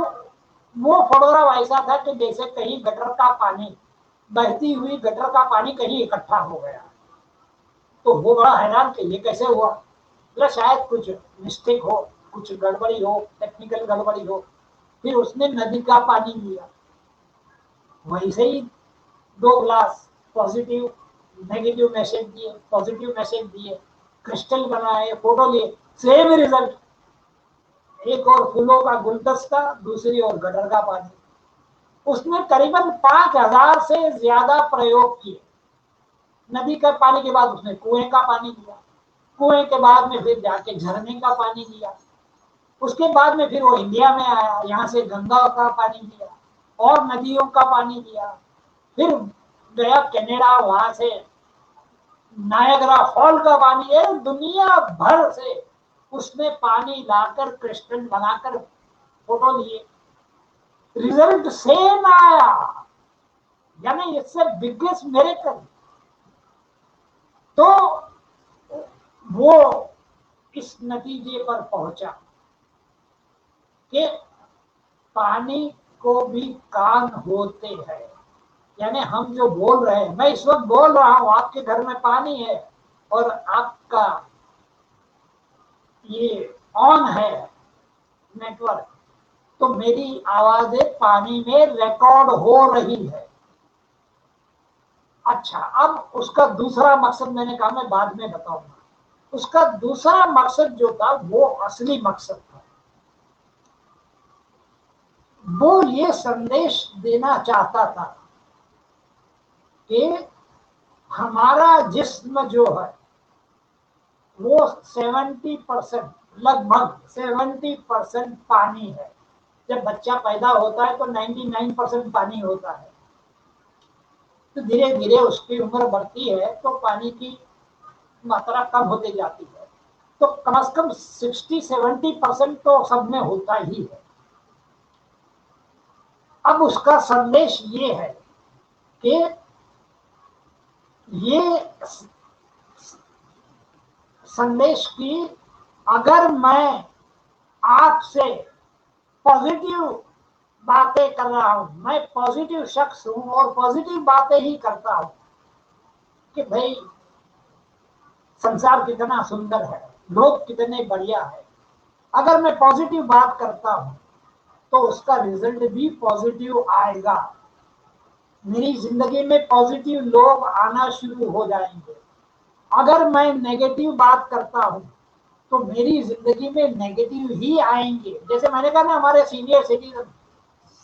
वो फोटोग्राफ ऐसा था कि जैसे कहीं गटर का पानी, बहती हुई गटर का पानी कहीं इकट्ठा हो गया। तो वो बड़ा हैरान कि ये कैसे हुआ, शायद कुछ मिस्टेक हो। कुछ गड़बड़ी हो, टेक्निकल गड़बड़ी हो, फिर उसने नदी का पानी लिया, वैसे ही 2 ग्लास पॉजिटिव नेगेटिव मैसेज दिए, पॉजिटिव मैसेज दिए, क्रिस्टल बनाए, फोटो लिए, सेम रिजल्ट। एक और फूलों का गुलदस्ता, दूसरी ओर गटर का पानी। उसने करीबन 5000 से ज्यादा प्रयोग किए। नदी का पानी के बाद उसने कुएं का पानी लिया, कुएं के बाद में फिर जाके झरने का पानी लिया, उसके बाद में फिर वो इंडिया में आया, यहाँ से गंगा का पानी लिया और नदियों का पानी लिया, फिर गया कनाडा, वहां से नायग्रा फॉल का पानी है, दुनिया भर से उसने पानी लाकर क्रिस्टल बनाकर फोटो लिए, रिजल्ट सेम आया। यानी इससे बिगेस्ट मिरेकल। तो वो इस नतीजे पर पहुंचा कि पानी को भी कान होते हैं। यानी हम जो बोल रहे हैं, मैं इस वक्त बोल रहा हूं, आपके घर में पानी है और आपका ये ऑन है नेटवर्क, तो मेरी आवाजें पानी में रिकॉर्ड हो रही है। अच्छा, अब उसका दूसरा मकसद मैंने कहा मैं बाद में बताऊंगा। उसका दूसरा मकसद जो था वो असली मकसद था। वो ये संदेश देना चाहता था कि हमारा जिस्म जो है वो 70%, लगभग 70% पानी है। जब बच्चा पैदा होता है तो 99% पानी होता है, तो धीरे धीरे उसकी उम्र बढ़ती है तो पानी की मात्रा कम होती जाती है, तो कम से कम 60-70% तो सब में होता ही है। अब उसका संदेश ये है कि ये संदेश की अगर मैं आपसे पॉजिटिव बातें कर रहा हूं, मैं पॉजिटिव शख्स हूं और पॉजिटिव बातें ही करता हूं कि भाई संसार कितना सुंदर है, लोग कितने बढ़िया है, अगर मैं पॉजिटिव बात करता हूं तो उसका रिजल्ट भी पॉजिटिव आएगा। मेरी जिंदगी में पॉजिटिव लोग आना शुरू हो जाएंगे। अगर मैं नेगेटिव बात करता हूं तो मेरी जिंदगी में नेगेटिव ही आएंगे। जैसे मैंने कहा ना, हमारे सीनियर सिटीजन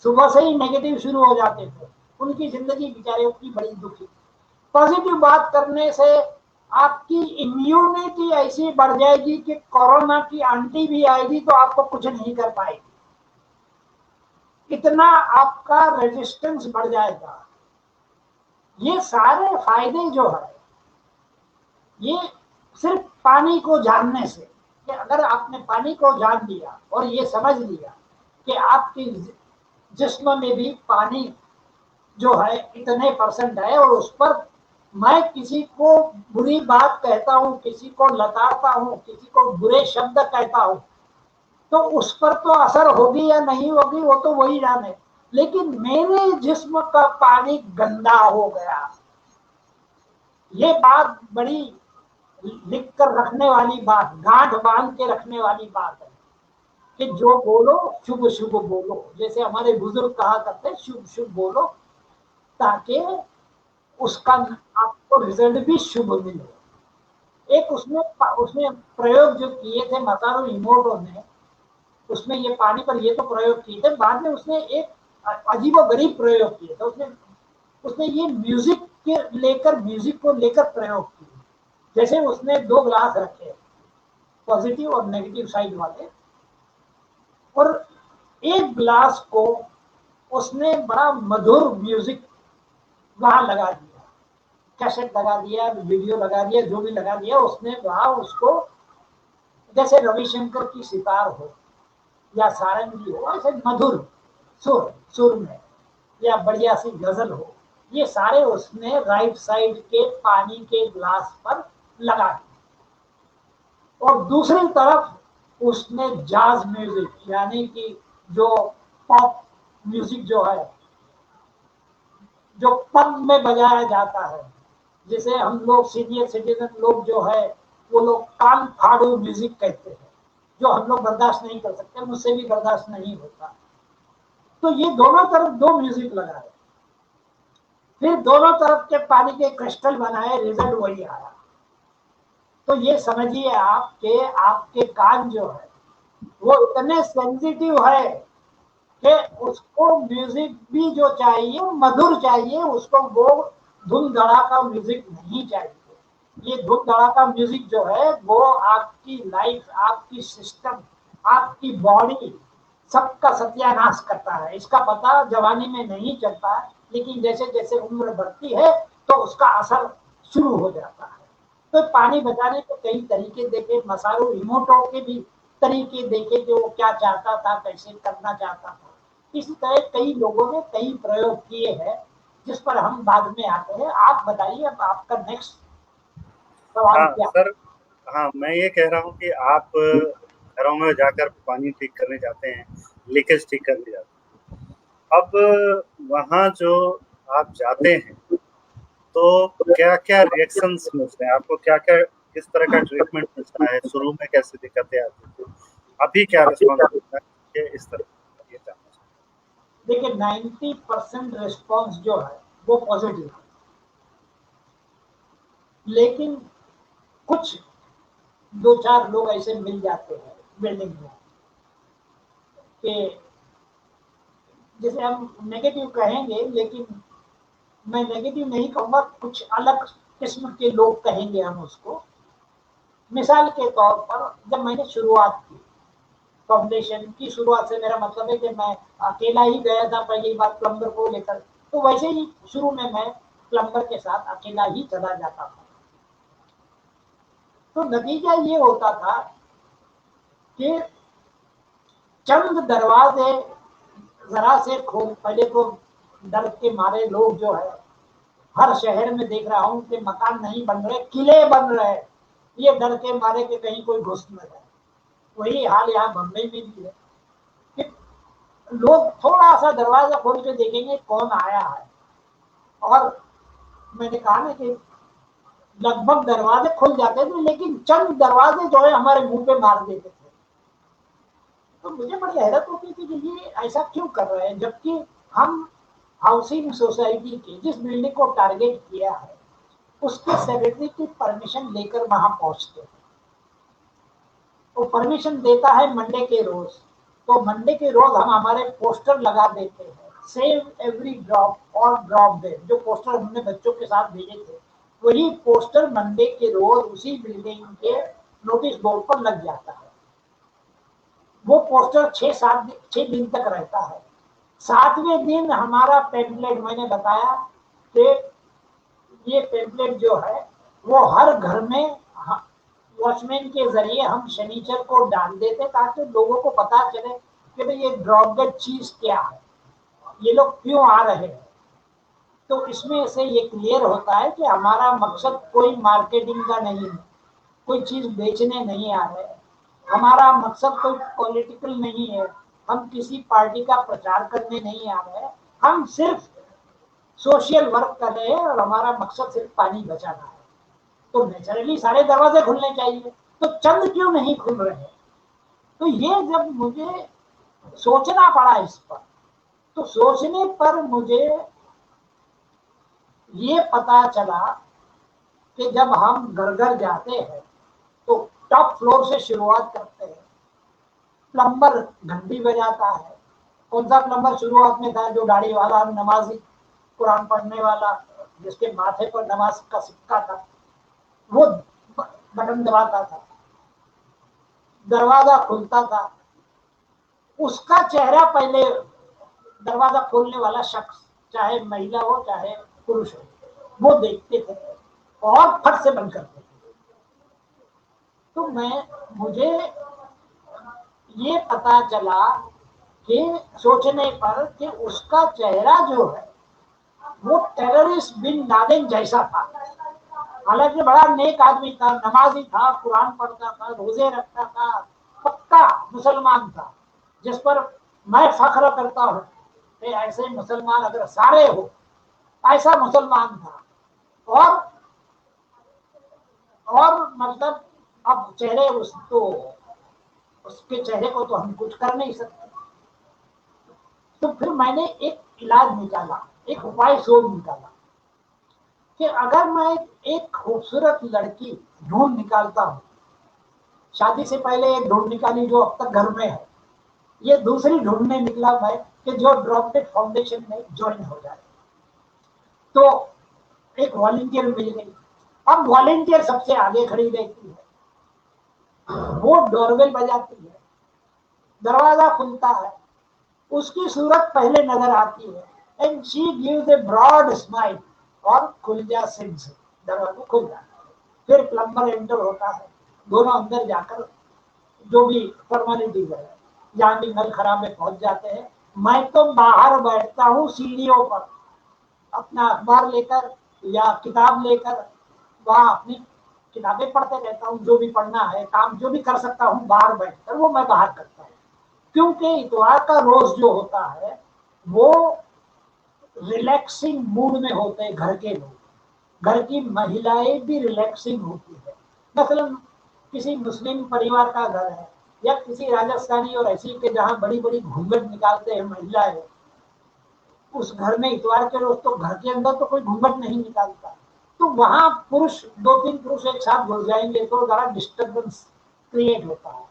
सुबह से ही नेगेटिव शुरू हो जाते थे, उनकी जिंदगी बेचारे की बड़ी दुखी। पॉजिटिव बात करने से आपकी इम्यूनिटी ऐसी बढ़ जाएगी कि कोरोना की आंटी भी आएगी तो आपको कुछ नहीं कर पाएगी, इतना आपका रेजिस्टेंस बढ़ जाएगा। ये सारे फायदे जो है ये सिर्फ पानी को जानने से, कि अगर आपने पानी को जान लिया और ये समझ लिया कि आपके जिस्म में भी पानी जो है इतने % है और उस पर मैं किसी को बुरी बात कहता हूं, किसी को लताड़ता हूं, किसी को बुरे शब्द कहता हूं, तो उस पर तो असर होगी या नहीं होगी वो तो वही जाने, लेकिन मेरे जिस्म का पानी गंदा हो गया। ये बात बड़ी लिख कर रखने वाली बात, गांठ बांध के रखने वाली बात है कि जो बोलो शुभ शुभ बोलो। जैसे हमारे बुजुर्ग कहा करते शुभ शुभ बोलो, ताकि उसका आपको रिजल्ट भी शुभ मिले। एक उसने प्रयोग जो किए थे मसारू इमोटो ने, उसमें ये पानी पर ये तो प्रयोग किए थे, बाद में उसने एक अजीबोगरीब प्रयोग किए थे। उसने ये म्यूजिक को लेकर प्रयोग किए। जैसे उसने 2 ग्लास रखे, पॉजिटिव और नेगेटिव साइड वाले, और एक ग्लास को उसने बड़ा मधुर म्यूजिक वहां लगा दिया, कैसेट लगा दिया, वीडियो लगा दिया, जो भी लगा दिया उसने वहां उसको, जैसे रविशंकर की सितार हो या सारंगी हो, ऐसे मधुर सुर में, या बढ़िया सी गजल हो, ये सारे उसने राइट साइड के पानी के ग्लास पर लगा दिए। और दूसरी तरफ उसने जाज म्यूजिक, यानी कि जो पॉप म्यूजिक जो है, जो पब में बजाया जाता है, जिसे हम लोग सीनियर सिटीजन लोग जो है वो लोग कान फाड़ू म्यूजिक कहते हैं, जो हम लोग बर्दाश्त नहीं कर सकते, मुझसे भी बर्दाश्त नहीं होता। तो ये दोनों तरफ दो म्यूजिक लगाए, फिर दोनों तरफ के पानी के क्रिस्टल बनाए, रिजल्ट वही आया। तो ये समझिए आपके आपके कान जो है वो इतने सेंसिटिव है कि उसको म्यूजिक भी जो चाहिए मधुर चाहिए, उसको वो धूम धड़ाका म्यूजिक नहीं चाहिए। ये धूम धड़ाका म्यूजिक जो है वो आपकी लाइफ, आपकी सिस्टम, आपकी बॉडी सबका सत्यानाश करता है। इसका पता जवानी में नहीं चलता है, लेकिन जैसे जैसे उम्र बढ़ती है तो उसका असर शुरू हो जाता है। तो पानी बचाने के कई तरीके देखे, मसारू इमोटो के भी तरीके देखे कि वो क्या चाहता था, कैसे करना चाहता था। इसी तरह कई लोगों ने कई प्रयोग किए हैं, जिस पर हम बाद में आते हैं। आप बताइए अब आपका नेक्स्ट सवाल
हाँ
क्या।
सर, हाँ मैं ये कह रहा हूँ कि आप घरों में जाकर पानी ठीक करने जाते हैं, लीकेज ठीक करने जाते हैं। अब वहाँ जो आप जाते हैं तो क्या क्या रिएक्शंस मिलते हैं आपको, क्या क्या किस तरह का ट्रीटमेंट मिलता है, शुरू में कैसे दिक्कतें आती थी, अभी क्या रिस्पॉन्स मिलता है, ये इस तरह ये जानना चाहूँ।
देखिए 90% रिस्पॉन्स जो है वो पॉजिटिव है, लेकिन कुछ दो चार लोग ऐसे मिल जाते हैं बिल्डिंग में कि जैसे हम नेगेटिव कहेंगे, लेकिन मैं नेगेटिव नहीं कहूंगा, कुछ अलग किस्म के लोग कहेंगे हम उसको। मिसाल के तौर पर जब मैंने शुरुआत की, फाउंडेशन की शुरुआत से मेरा मतलब है कि मैं अकेला ही गया था पहली बार प्लम्बर को लेकर, तो वैसे ही शुरू में मैं प्लम्बर के साथ अकेला ही चला जाता था। तो नतीजा ये होता था कि चंद दरवाजे जरा से खोल, पहले तो डर के मारे लोग जो है, हर शहर में देख रहा हूं कि मकान नहीं बन रहे, किले बन रहे, ये डर के मारे कि कहीं कोई घुस न जाए। वही हाल यहाँ बम्बई में भी है कि लोग थोड़ा सा दरवाजा खोल के देखेंगे कौन आया है। और मैंने कहा ना कि लगभग दरवाजे खुल जाते थे, लेकिन चंद दरवाजे जो है हमारे मुंह पे मार देते थे। तो मुझे बड़ी हैरत होती थी कि ये ऐसा क्यों कर रहे हैं, जबकि हम हाउसिंग सोसाइटी की जिस बिल्डिंग को टारगेट किया है उसके सेक्रेटरी की परमिशन लेकर वहां पहुंचते हैं। वो परमिशन देता है मंडे के रोज, तो मंडे के रोज हम हमारे पोस्टर लगा देते हैं, सेव एवरी ड्रॉप और ड्रॉप दे, जो पोस्टर हमने बच्चों के साथ भेजे थे वही पोस्टर मंडे के रोज उसी बिल्डिंग के नोटिस बोर्ड पर लग जाता है। वो पोस्टर 6 दिन तक रहता है। 7वें दिन हमारा पेम्पलेट, मैंने बताया कि ये पेम्पलेट जो है वो हर घर में वॉचमैन के जरिए हम शनिचर को डाल देते, ताकि लोगों को पता चले कि भाई ये ड्रॉपडेड चीज क्या है, ये लोग क्यों आ रहे हैं। तो इसमें से ये क्लियर होता है कि हमारा मकसद कोई मार्केटिंग का नहीं है, कोई चीज बेचने नहीं आ रहे, हमारा मकसद कोई पॉलिटिकल नहीं है, हम किसी पार्टी का प्रचार करने नहीं आ रहे, हम सिर्फ सोशल वर्क कर रहे हैं और हमारा मकसद सिर्फ पानी बचाना है। तो नेचुरली सारे दरवाजे खुलने चाहिए, तो चंद क्यों नहीं खुल रहे हैं। तो ये जब मुझे सोचना पड़ा इस पर, तो सोचने पर मुझे ये पता चला कि जब हम घर घर जाते हैं तो टॉप फ्लोर से शुरुआत करते हैं। प्लम्बर घंटी बजाता है। कौन सा प्लम्बर शुरुआत में था, जो दाढ़ी वाला नमाजी कुरान पढ़ने वाला जिसके माथे पर नमाज का सिक्का था, वो बटन दबाता था, दरवाजा खुलता था, उसका चेहरा पहले, दरवाजा खोलने वाला शख्स चाहे महिला हो चाहे पुरुष हो, वो देखते थे और फट से बंद करते थे। तो मुझे ये पता चला कि सोचने पर कि उसका चेहरा जो है वो टेररिस्ट बिन लादेन जैसा था। हालांकि बड़ा नेक आदमी था, नमाजी था, कुरान पढ़ता था, रोजे रखता था, पक्का मुसलमान था, जिस पर मैं फख्र करता हूँ कि ऐसे मुसलमान अगर सारे हो, ऐसा मुसलमान था। और मतलब अब चेहरे उस तो उसके चेहरे को तो हम कुछ कर नहीं सकते। तो फिर मैंने एक इलाज निकाला, एक उपाय शोध निकाला कि अगर मैं एक खूबसूरत लड़की ढूंढ निकालता हूँ, शादी से पहले एक ढूंढ निकाली जो अब तक घर में है, ये दूसरी ढूंढने निकला मैं कि जो ड्रॉपडेड फाउंडेशन में ज्वाइन हो जाए। तो एक वॉलंटियर मिल गई। अब वॉलंटियर सबसे आगे खड़ी रहती है, वो डोरबेल बजाती है, दरवाजा खुलता है, उसकी सूरत पहले नजर आती है, and she gives a broad smile और खुल जा सिंह से दरवाजा खुल जाता है। फिर प्लम्बर एंटर होता है, दोनों अंदर जाकर जो भी फॉर्मेलिटीज है, जहां भी नल खराब है पहुंच जाते हैं। मैं तो बाहर बैठता हूँ सीढ़ियों पर, अपना अखबार लेकर या किताब लेकर वहां अपनी किताबें पढ़ते रहता हूँ। जो भी पढ़ना है, काम जो भी कर सकता हूँ बाहर बैठकर, वो मैं बाहर करता हूँ। क्योंकि इतवार का रोज जो होता है वो रिलैक्सिंग मूड में होते हैं घर के लोग, घर की महिलाएं भी रिलैक्सिंग होती है। मसलन किसी मुस्लिम परिवार का घर है या किसी राजस्थानी और ऐसी के जहाँ बड़ी बड़ी घूंघट निकालते हैं महिलाएं, उस घर में इतवार के रोज तो घर के अंदर तो कोई घूंघट नहीं निकालता, तो वहां पुरुष, दो तीन पुरुष एक साथ घुस जाएंगे तो जरा डिस्टर्बेंस क्रिएट होता है।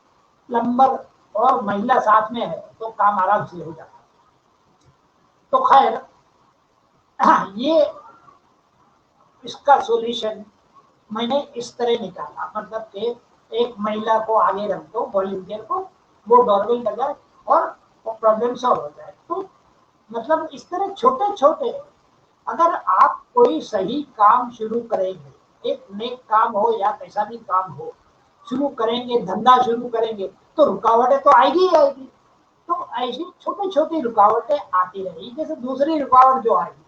प्लम्बर और महिला साथ में है तो काम आराम से हो जाता है। तो खैर ये इसका सॉल्यूशन मैंने इस तरह निकाला, मतलब कि एक महिला को आगे रख दो, वॉलंटियर को, वो डोरबेल लगाए और वो प्रॉब्लम सॉल्व हो जाए। तो मतलब इस तरह छोटे छोटे, अगर आप कोई सही काम शुरू करेंगे, एक नेक काम हो या कैसा भी काम हो, शुरू करेंगे, धंधा शुरू करेंगे, तो रुकावटें तो आएगी ही आएगी। तो ऐसी छोटी छोटी रुकावटें आती रहेगी। जैसे दूसरी रुकावट जो आएगी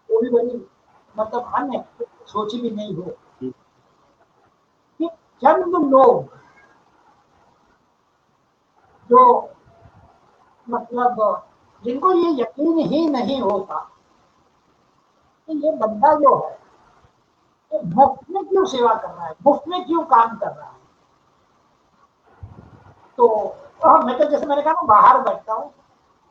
वो भी बड़ी मतलब अन्य सोची भी नहीं हो कि चंद लोग जो मतलब जिनको ये यकीन ही नहीं होता कि ये बंदा जो है ये मुफ्त में क्यों सेवा कर रहा है, मुफ्त में क्यों काम कर रहा है। तो मैं तो जैसे मैंने कहा ना बाहर बैठता हूँ,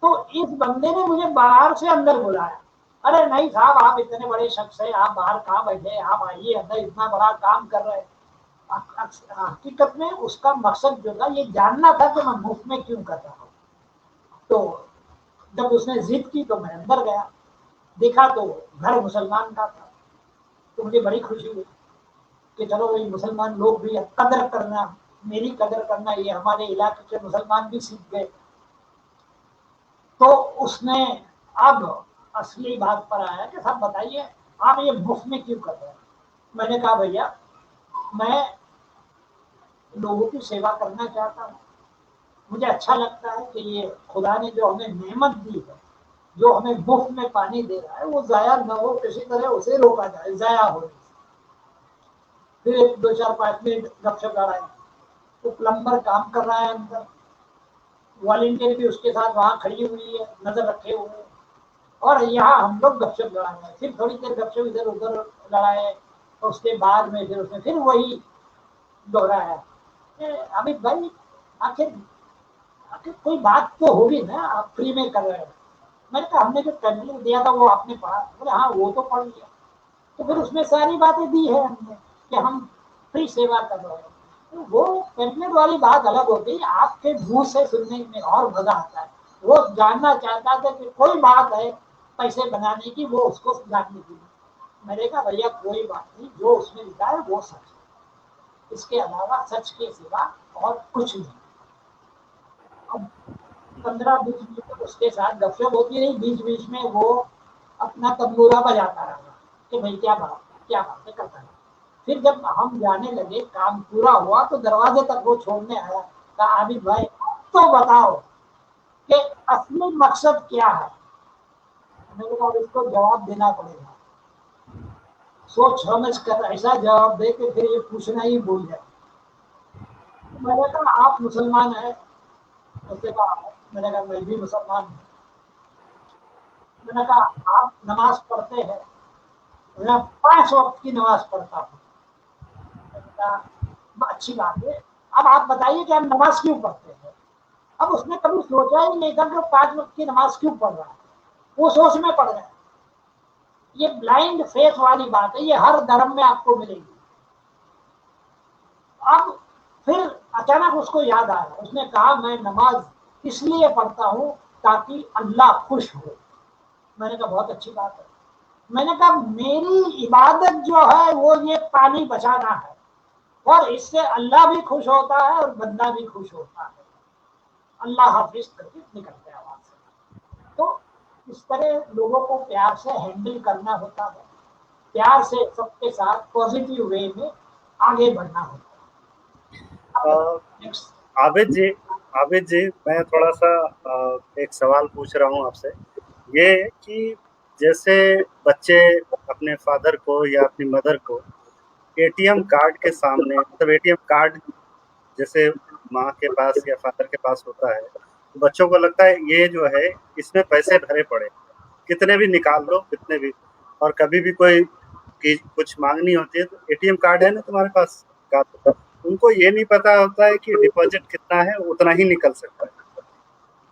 तो इस बंदे ने मुझे बाहर से अंदर बुलाया। अरे नहीं साहब, आप इतने बड़े शख्स है, आप बाहर कहाँ बैठे, आप आइए अंदर, इतना बड़ा काम कर रहे हैं। हकीकत में उसका मकसद जो था ये जानना था कि मैं मुफ्त में क्यों कर रहा हूँ। तो जब उसने जिद की तो मैं अंदर गया, देखा तो घर मुसलमान का था, तो मुझे बड़ी खुशी हुई कि चलो भाई मुसलमान लोग भी कदर करना, मेरी कदर करना, ये हमारे इलाके के मुसलमान भी सीख गए। तो उसने अब असली बात पर आया कि साहब बताइए आप ये मुफ्त में क्यों कर रहे हैं। मैंने कहा भैया मैं लोगों की सेवा करना चाहता हूँ, मुझे अच्छा लगता है कि ये खुदा ने जो हमें नेमत दी है, जो हमें मुफ्त में पानी दे रहा है, वो जाया न हो, किसी तरह उसे रोका जाए जाया हो। फिर एक 2-4-5 मिनट गपशप लड़ाई। तो प्लम्बर काम कर रहा है अंदर, वॉलंटियर भी उसके साथ वहां खड़ी हुई है नजर रखे हुए, और यहाँ हम लोग गपशप लड़ाए। फिर थोड़ी देर गपशप इधर उधर लड़ाए, और उसके बाद में फिर उसने फिर वही दोहराया, अमित भाई आखिर आखिर कोई बात तो होगी ना, आप फ्री में कर रहे हो। मैंने कहा हमने जो टर्मिनल दिया था वो आपने पढ़ा? बोले हाँ वो तो पढ़ लिया। तो फिर उसमें सारी बातें दी है हमने कि हम फ्री सेवा कर रहे हैं। तो वो टर्मिनल वाली बात अलग होती है, आपके मुंह से सुनने में और मजा आता है। वो जानना चाहता था कि कोई बात है पैसे बनाने की, वो उसको जानने की। मैंने कहा भैया कोई बात नहीं, जो उसमें लिखा है वो सच है, इसके अलावा सच के सिवा और कुछ नहीं। अब 15-20 मिनट तक उसके साथ गपशप होती रही, बीच बीच में वो अपना तंबूरा बजाता रहा कि भाई क्या बात है करता है। फिर जब हम जाने लगे, काम पूरा हुआ, तो दरवाजे तक वो छोड़ने आया, कहा आबिद भाई तो बताओ कि असली मकसद क्या है। मैंने कहा इसको जवाब देना पड़ेगा, सोच समझ कर ऐसा जवाब दे कि फिर ये पूछना ही भूल जाए। मैंने कहा आप मुसलमान हैं? उसने कहा मैंने कहा मैं भी मुसलमान हूँ। मैंने कहा आप नमाज पढ़ते हैं? मैं 5 वक्त की नमाज पढ़ता हूँ। अच्छी बात है, अब आप बताइए कि हम नमाज क्यों पढ़ते हैं? अब उसने कभी सोचा ही नहीं था कि 5 वक्त की नमाज क्यों पढ़ रहा है, वो सोच में पड़ गया। ये ब्लाइंड फेथ वाली बात है, ये हर धर्म में आपको मिलेगी। अब फिर अचानक उसको याद आया, उसने कहा मैं नमाज इसलिए पढ़ता हूं ताकि अल्लाह खुश हो। मैंने कहा बहुत अच्छी बात है। मैंने कहा मेरी इबादत जो है वो ये पानी बचाना है, और इससे अल्लाह भी खुश होता है और बंदा भी खुश होता है। अल्लाह हाफिज करके निकलते हैं आवाज से। तो इस तरह लोगों को प्यार से हैंडल करना होता है, प्यार से सबके साथ पॉजिटिव वे में आगे बढ़ना होता है। नेक्स्ट।
आबिद जी, आबिद जी, मैं थोड़ा सा एक सवाल पूछ रहा हूँ आपसे। ये कि जैसे बच्चे अपने फादर को या अपनी मदर को एटीएम कार्ड के सामने, मतलब एटीएम कार्ड जैसे माँ के पास या फादर के पास होता है, तो बच्चों को लगता है ये जो है इसमें पैसे भरे पड़े, कितने भी निकाल लो, कितने भी। और कभी भी कोई कुछ मांगनी होती है तो एटीएम कार्ड है ना तुम्हारे पास का, उनको ये नहीं पता होता है कि डिपॉजिट कितना है, उतना ही निकल सकता है।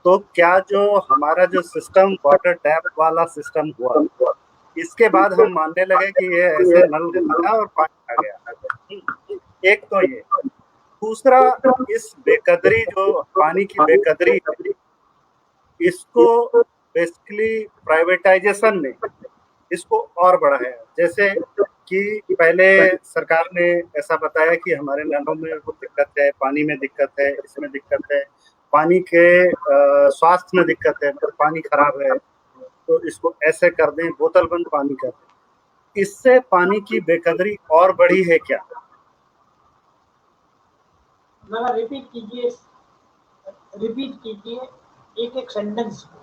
तो क्या जो हमारा जो सिस्टम वाटर टैप वाला सिस्टम हुआ, इसके बाद हम मानने लगे कि ये ऐसे नल घुमाया और पानी आ गया। एक तो ये, दूसरा इस बेकदरी, जो पानी की बेकदरी है, इसको बेसिकली प्राइवेटाइजेशन ने इसको और बढ़ाया। जैसे कि पहले सरकार ने ऐसा बताया कि हमारे नलों में दिक्कत है, पानी में दिक्कत है, इसमें दिक्कत है, पानी के स्वास्थ्य में दिक्कत है, मतलब पानी खराब है तो इसको ऐसे कर दें, बोतल बंद पानी कर दें। इससे पानी की बेकदरी और बढ़ी है क्या?
जरा रिपीट कीजिए, रिपीट कीजिए एक एक सेंटेंस को,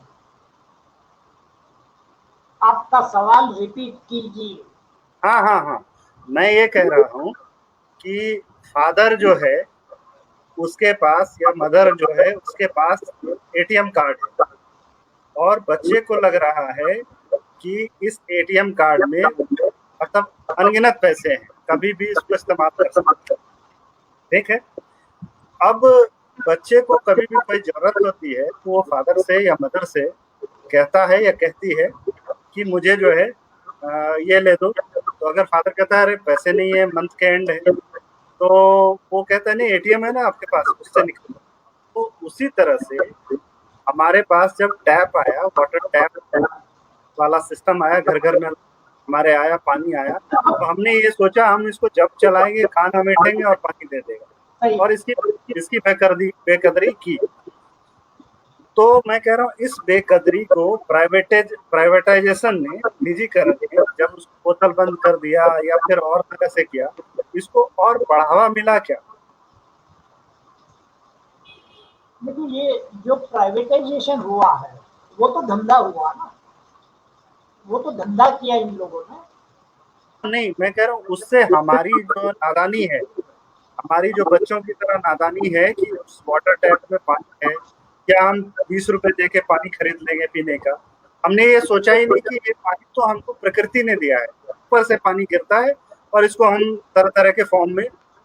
आपका सवाल रिपीट कीजिए।
हाँ हाँ हाँ, मैं ये कह रहा हूँ कि फादर जो है उसके पास या मदर जो है उसके पास एटीएम कार्ड है, और बच्चे को लग रहा है कि इस एटीएम कार्ड में मतलब अनगिनत पैसे हैं, कभी भी इसको इस्तेमाल कर सकते हैं। ठीक है। अब बच्चे को कभी भी कोई जरूरत होती है तो वो फादर से या मदर से कहता है या कहती है कि मुझे जो है ये ले दो। तो अगर फादर कहता है अरे पैसे नहीं है, मंथ के एंड है, तो वो कहता है नहीं एटीएम है ना आपके पास, उससे निकालो। तो उसी तरह से हमारे पास जब टैप आया, वाटर टैप वाला सिस्टम आया, घर घर में हमारे आया, पानी आया, तो हमने ये सोचा हम इसको जब चलाएंगे खाना बैठेंगे और पानी दे देगा, और इसकी इसकी बेकदरी की। तो मैं कह रहा हूँ इस बेकदरी को प्राइवेटाइजेशन ने, निजीकरण ने जब उसको बोतल बंद कर दिया या फिर और तरह से किया, इसको और बढ़ावा मिला क्या?
लेकिन ये जो प्राइवेटाइजेशन हुआ है वो तो धंधा हुआ ना, वो तो धंधा किया इन लोगों ने।
नहीं, मैं कह रहा हूँ उससे हमारी जो नादानी है, हमारी जो बच्चों की तरह नादानी है कि उस वाटर टैप में पानी है, क्या हम 20 रुपए दे के पानी खरीद लेंगे पीने का? हमने ये सोचा ही नहीं कि ये पानी तो हमको प्रकृति ने दिया है, ऊपर से पानी गिरता है और इसको हम तरह तरह के फॉर्म में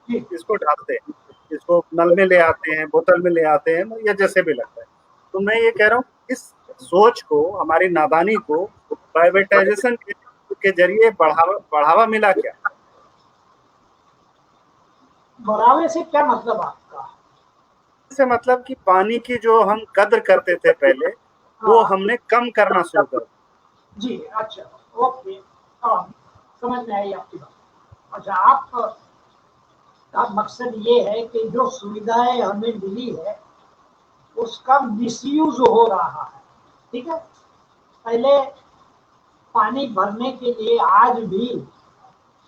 इसको डालते हैं, इसको नल में ले आते हैं, बोतल में ले आते हैं, या जैसे भी लगता है। तो मैं ये कह रहा हूँ इस सोच को, हमारी नादानी को प्राइवेटाइजेशन के जरिए बढ़ावा मिला क्या?
बढ़ावे से क्या मतलब आपका?
से मतलब कि पानी की जो हम कद्र करते थे पहले, वो हमने कम करना शुरू कर दिया।
जी अच्छा, ओके, हाँ समझ में आई आपकी बात। अच्छा, आप का मकसद ये है कि जो सुविधाएं हमें मिली है उसका मिसयूज हो रहा है, ठीक है। पहले पानी भरने के लिए आज भी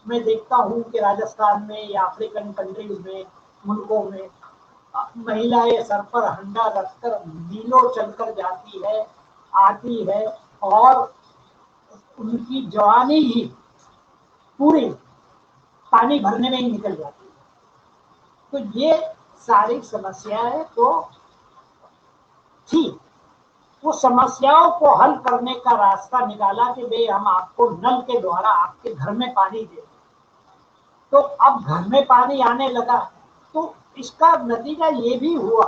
मैं देखता हूँ कि राजस्थान में या अफ्रीकन कंट्रीज में, मुल्कों में महिलाएं सर पर हंडा रखकर मीलों चलकर जाती है, आती है, और उनकी जवानी ही पूरी पानी भरने में ही निकल जाती है। तो ये सारी समस्याएं तो थी, वो समस्याओं को हल करने का रास्ता निकाला कि भाई हम आपको नल के द्वारा आपके घर में पानी दे। तो अब घर में पानी आने लगा, तो इसका नतीजा ये भी हुआ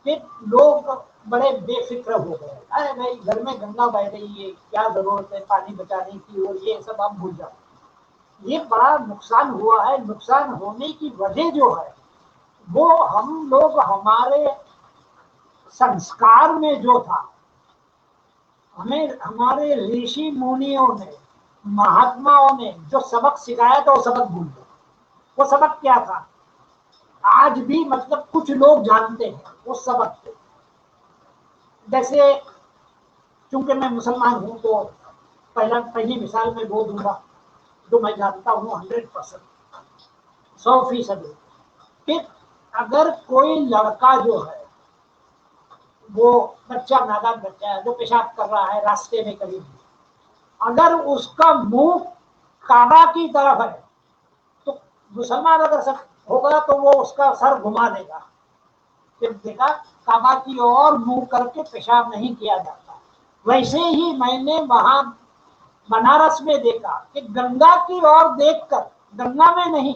कि लोग बड़े बेफिक्र हो गए। अरे भाई घर में गंगा बह रही है, क्या जरूरत है पानी बचाने की, और ये सब आप भूल जाओ। ये बड़ा नुकसान हुआ है। नुकसान होने की वजह जो है वो हम लोग हमारे संस्कार में जो था, हमें हमारे ऋषि मुनियों ने, महात्माओं ने जो सबक सिखाया था वो सबक भूल गए। वो सबक क्या था आज भी मतलब कुछ लोग जानते हैं वो सबक को। जैसे चूंकि मैं मुसलमान हूं तो पहली मिसाल में वो दूंगा जो मैं जानता हूं 100%, 100%, कि अगर कोई लड़का जो है वो बच्चा, नादान बच्चा है जो पेशाब कर रहा है रास्ते में कहीं भी, अगर उसका मुंह काबा की तरफ है तो मुसलमान अगर सब होगा तो वो उसका सर घुमा देगा कि देखा काबा की ओर मुंह करके पेशाब नहीं किया जाता। वैसे ही मैंने वहां बनारस में देखा कि गंगा की ओर देखकर, गंगा में नहीं,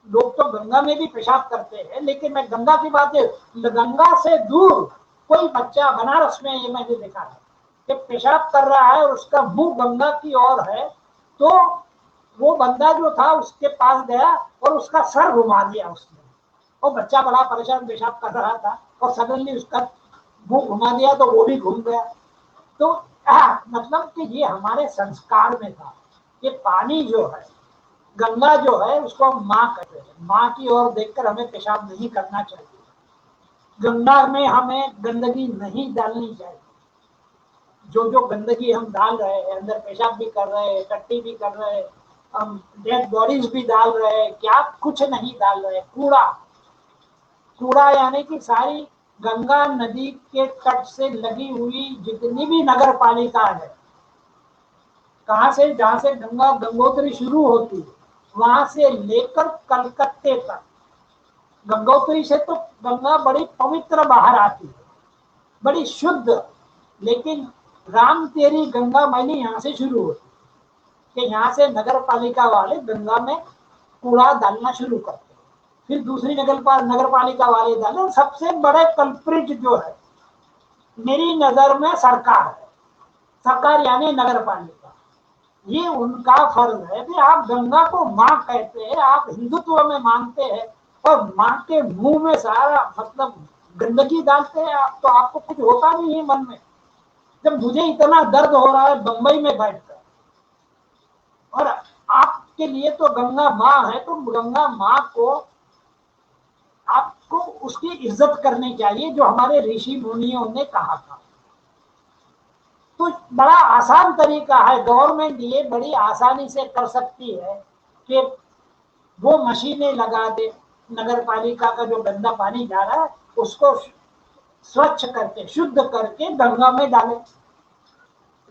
लोग तो गंगा में भी पेशाब करते हैं, लेकिन मैं गंगा की बात है, गंगा से दूर कोई बच्चा बनारस में, ये मैंने देखा है कि पेशाब कर रहा है और उसका मुंह गंगा की ओर है, तो वो बंदा जो था उसके पास गया और उसका सर घुमा दिया उसने। वो बच्चा बड़ा परेशान पेशाब कर रहा था और सडनली उसका मुंह घुमा दिया तो वो भी घूम गया। तो मतलब कि ये हमारे संस्कार में था कि पानी जो है, गंगा जो है उसको हम माँ कहते हैं। माँ की ओर देखकर हमें पेशाब नहीं करना चाहिए। गंगा में हमें गंदगी नहीं डालनी चाहिए। जो जो गंदगी हम डाल रहे हैं, अंदर पेशाब भी कर रहे हैं, टट्टी भी कर रहे हैं, हम डेड बॉडीज भी डाल रहे हैं, क्या कुछ नहीं डाल रहे। कूड़ा, कूड़ा यानी कि सारी गंगा नदी के तट से लगी हुई जितनी भी नगर पालिका है, कहां से, जहां से गंगा गंगोत्री शुरू होती है वहां से लेकर कलकत्ते तक, गंगोत्री से तो गंगा बड़ी पवित्र बाहर आती है, बड़ी शुद्ध। लेकिन राम तेरी गंगा मैंने यहाँ से शुरू होती कि यहाँ से नगर पालिका वाले गंगा में कूड़ा डालना शुरू करते, फिर दूसरी नगर पालिका वाले डाले। सबसे बड़े कल्प्रिट जो है मेरी नजर में सरकार है। सरकार यानी नगर पालिका। ये उनका फर्ज है कि आप गंगा को माँ कहते हैं, आप हिंदुत्व में मानते हैं, और माँ के मुंह में सारा मतलब गंदगी डालते हैं आप, तो आपको कुछ होता नहीं है मन में। जब मुझे इतना दर्द हो रहा है बंबई में बैठकर, और आपके लिए तो गंगा माँ है, तो गंगा माँ को आपको उसकी इज्जत करनी चाहिए जो हमारे ऋषि मुनियों ने कहा था। तो बड़ा आसान तरीका है, गवर्नमेंट ये बड़ी आसानी से कर सकती है कि वो मशीनें लगा दे, नगर पालिका का जो गंदा पानी जा रहा है उसको स्वच्छ करके, शुद्ध करके गंगा में डाले।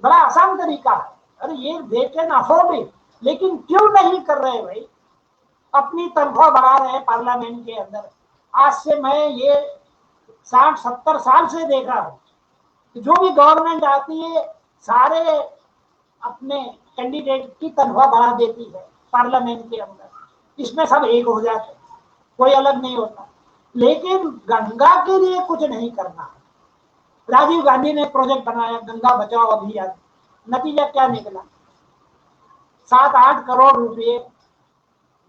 बड़ा आसान तरीका है। अरे ये दे कैन अफोर्ड इट, लेकिन क्यों नहीं कर रहे भाई? अपनी तनख्वाह बढ़ा रहे हैं पार्लियामेंट के अंदर। आज से मैं ये 60-70 साल से देख रहा हूं, जो भी गवर्नमेंट आती है सारे अपने कैंडिडेट की तनख्वाह बढ़ा देती है पार्लियामेंट के अंदर, इसमें सब एक हो जाते, कोई अलग नहीं होता। लेकिन गंगा के लिए कुछ नहीं करना। राजीव गांधी ने प्रोजेक्ट बनाया गंगा बचाओ अभियान, नतीजा क्या निकला? 7-8 करोड़ रुपए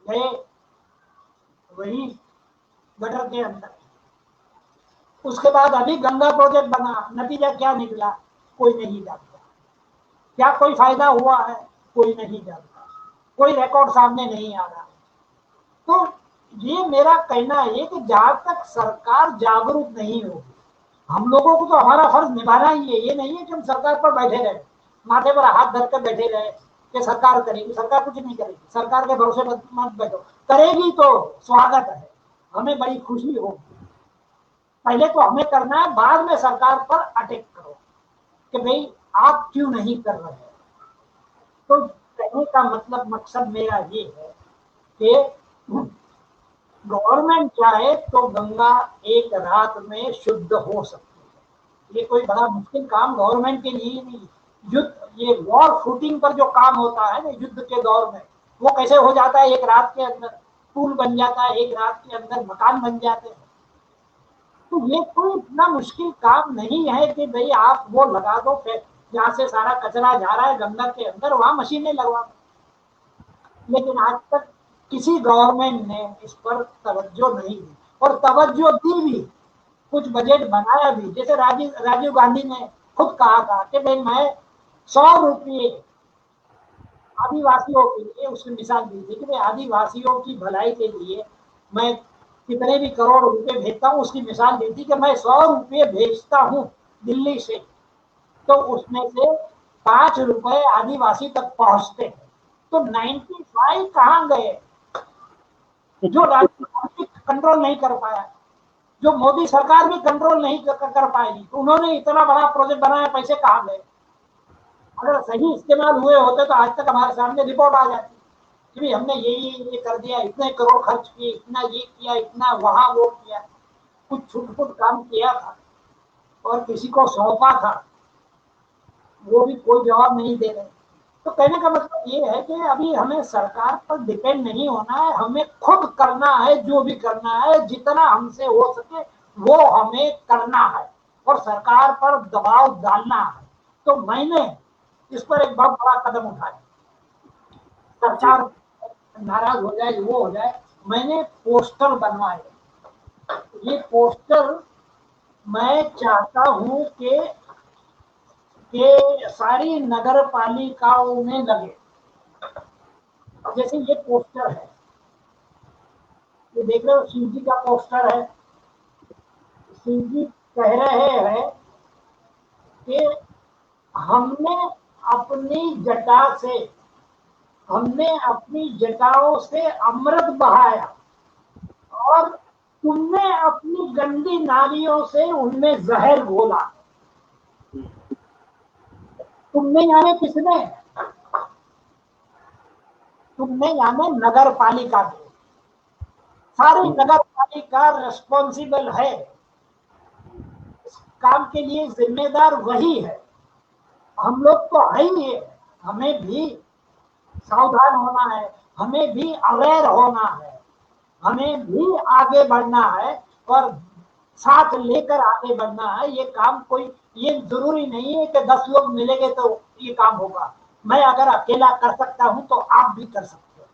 गए वही गटर के अंदर। उसके बाद अभी गंगा प्रोजेक्ट बना, नतीजा क्या निकला? कोई नहीं जानता। क्या कोई फायदा हुआ है? कोई नहीं जानता। कोई रिकॉर्ड सामने नहीं आ रहा। तो ये मेरा कहना है कि जहां तक सरकार जागरूक नहीं होगी, हम लोगों को तो हमारा फर्ज निभाना ही है। ये नहीं है कि हम सरकार पर बैठे रहे, माथे पर हाथ धर कर बैठे रहे कि सरकार करेगी। सरकार कुछ नहीं करेगी, सरकार के भरोसे मत बैठो। करेगी तो स्वागत है, हमें बड़ी खुशी होगी। पहले तो हमें करना है, बाद में सरकार पर अटैक करो कि भाई आप क्यों नहीं कर रहे हैं। तो कहने का मतलब, मकसद मेरा ये है कि गवर्नमेंट चाहे तो गंगा एक रात में शुद्ध हो सकती है। ये कोई बड़ा मुश्किल काम गवर्नमेंट के लिए नहीं। युद्ध, ये वॉर फुटिंग पर जो काम होता है ना युद्ध के दौर में, वो कैसे हो जाता है एक रात के अंदर? पुल बन जाता है, एक रात के अंदर मकान बन जाते हैं। तो ये कोई इतना मुश्किल काम नहीं है कि भाई आप वो लगा दो, फिर जहाँ से सारा कचरा जा रहा है गंगा के अंदर, वहां मशीनें लगवा दो। लेकिन आज तक किसी गवर्नमेंट ने इस पर तवज्जो नहीं दी, और तवज्जो दी भी, कुछ बजट बनाया भी। जैसे राजीव गांधी ने खुद कहा था कि भाई मैं 100 रुपये आदिवासियों के लिए, उसने मिसाल दी थी कि भाई आदिवासियों की भलाई के लिए मैं कितने भी करोड़ रुपए भेजता हूँ, उसकी मिसाल दी थी कि मैं 100 रुपये भेजता हूँ दिल्ली से, तो उसमें से 5 रुपए आदिवासी तक पहुंचते हैं। तो 95 कहाँ गए? जो राजनीति कंट्रोल नहीं कर पाया, जो मोदी सरकार भी कंट्रोल नहीं कर पाएगी, तो उन्होंने इतना बड़ा प्रोजेक्ट बनाया, पैसे कहाँ गए? अगर सही इस्तेमाल हुए होते तो आज तक हमारे सामने रिपोर्ट आ जाती कि हमने ये कर दिया, इतने करोड़ खर्च किए, इतना ये किया, इतना वहां वो किया, कुछ छुटपुट काम किया था और किसी को सौंपा था, वो भी कोई जवाब नहीं दे रहे। तो कहने का मतलब ये है कि अभी हमें सरकार पर डिपेंड नहीं होना है, हमें खुद करना है। जो भी करना है, जितना हमसे हो सके वो हमें करना है, और सरकार पर दबाव डालना है। तो मैंने इस पर एक बहुत बड़ा कदम उठाया। सरकार नाराज हो जाए, वो हो जाए, मैंने पोस्टर बनवाए। ये पोस्टर मैं चाहता हूं कि सारी नगर पालिकाओं में लगे। जैसे ये पोस्टर है, ये देख रहे हो, शिव जी का पोस्टर है। शिव जी कह रहे हैं कि हमने अपनी जटा से, हमने अपनी जटाओं से अमृत बहाया, और तुमने अपनी गंदी नालियों से उनमें जहर घोला। तुमने यानी किसने? तुमने यानी नगर पालिका में। सारी नगर पालिका रिस्पॉन्सिबल है, इस काम के लिए जिम्मेदार वही है। हम लोग तो है ही है, हमें भी सावधान होना है, हमें भी अवेयर होना है, हमें भी आगे बढ़ना है, और साथ लेकर आगे बढ़ना है। ये काम कोई, ये जरूरी नहीं है कि 10 लोग मिलेंगे तो ये काम होगा। मैं अगर अकेला कर सकता हूं तो आप भी कर सकते हो।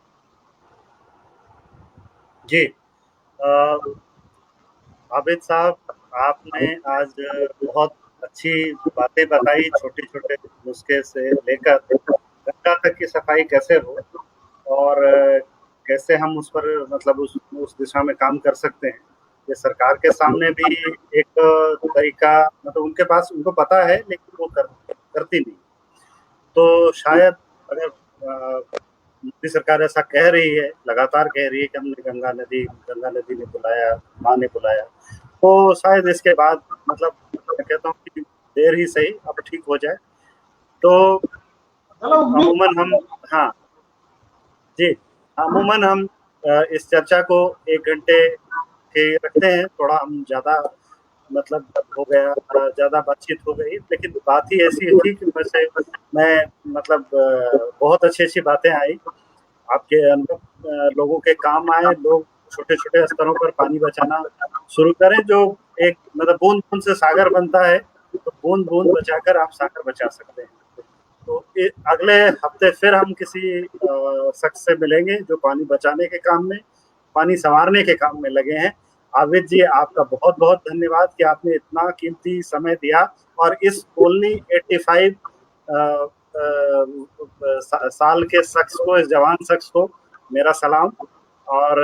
जी, आबिद साहब, आपने आज बहुत अच्छी बातें बताई, छोटे छोटे नुस्खे से लेकर गंगा तक की सफाई कैसे हो, और कैसे हम उस पर मतलब उस दिशा में काम कर सकते हैं। ये सरकार के सामने भी एक तरीका, मतलब उनके पास, उनको पता है लेकिन वो करती नहीं। तो शायद अगर मोदी सरकार ऐसा कह रही है, लगातार कह रही है कि हमने गंगा नदी ने बुलाया, माँ ने बुलाया, तो शायद इसके बाद मतलब मैं कहता हूँ कि देर ही सही अब ठीक हो जाए। तो अमूमन हम, हाँ जी, अमूमन हम इस चर्चा को 1 घंटे के रखते हैं। थोड़ा हम ज़्यादा मतलब हो गया, ज़्यादा बातचीत हो गई, लेकिन बात ही ऐसी थी कि वैसे मैं मतलब बहुत अच्छी बातें आई आपके अनुभव, लोगों के काम आए। लोग छोटे छोटे स्तरों पर पानी बचाना शुरू करें। जो एक मतलब बूंद बूंद से सागर बनता है, तो बूंद बूंद बचाकर आप सागर बचा सकते हैं। तो अगले हफ्ते फिर हम किसी शख्स से मिलेंगे जो पानी बचाने के काम में, पानी संवारने के काम में लगे हैं। आबिद जी, आपका बहुत बहुत धन्यवाद कि आपने इतना कीमती समय दिया, और इस ओनली 85 साल के शख्स को, इस जवान शख्स को मेरा सलाम। और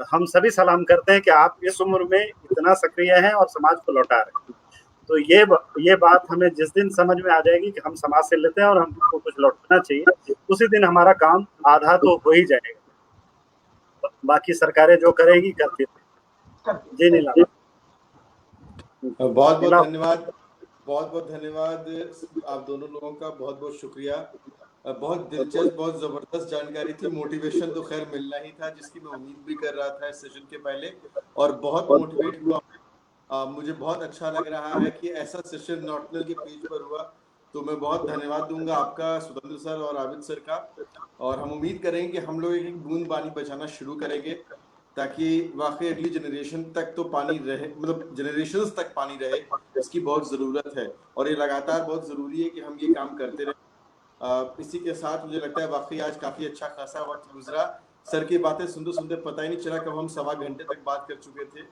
हम सभी सलाम करते हैं कि आप इस उम्र में इतना सक्रिय हैं और समाज को लौटा रहे हैं। तो ये बात हमें जिस दिन समझ में आ जाएगी कि हम समाज से लेते हैं और हमको कुछ लौटाना चाहिए, उसी दिन हमारा काम आधा तो हो ही जाएगा। बाकी सरकारें जो करेगी करती रहेंगी। जी नीलाम,
बहुत बहुत धन्यवाद, बहुत बहुत धन्यवाद आप दोनों लोगों का, बहुत बहुत शुक्रिया। बहुत दिलचस्प, बहुत जबरदस्त जानकारी थी। मोटिवेशन तो खैर मिलना ही था, जिसकी मैं उम्मीद भी कर रहा था इस सेशन के पहले, और बहुत मोटिवेट हुआ। मुझे बहुत अच्छा लग रहा है कि ऐसा सेशन नॉर्टनल के पेज पर हुआ तो मैं बहुत धन्यवाद दूंगा आपका, सुरेंद्र सर और आबिद सर का। और हम उम्मीद करेंगे कि हम लोग एक बूंद पानी बचाना शुरू करेंगे, ताकि वाकई अगली जनरेशन तक तो पानी रहे, मतलब जनरेशंस तक पानी रहे, इसकी बहुत ज़रूरत है। और ये लगातार बहुत ज़रूरी है कि हम ये काम करते रहें। इसी के साथ मुझे लगता है वाकई आज काफ़ी अच्छा खासा वक्त गुजरा। सर की बातें सुनते सुनते पता ही नहीं चला कब हम 1.25 घंटे तक बात कर चुके थे,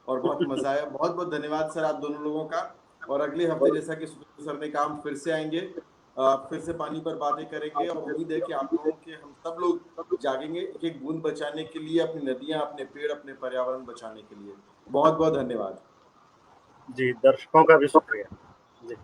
और बहुत मजा आया। बहुत बहुत धन्यवाद सर आप दोनों लोगों का। और अगले हफ्ते जैसा कि सुरेंद्र सर ने कहा, हम फिर से आएंगे, फिर से पानी पर बातें करेंगे। और उम्मीद है कि आप लोगों के, हम सब लोग जागेंगे एक एक बूंद बचाने के लिए, अपनी नदियां, अपने पेड़, अपने पर्यावरण बचाने के लिए। बहुत बहुत धन्यवाद।
जी, दर्शकों का भी शुक्रिया। जी।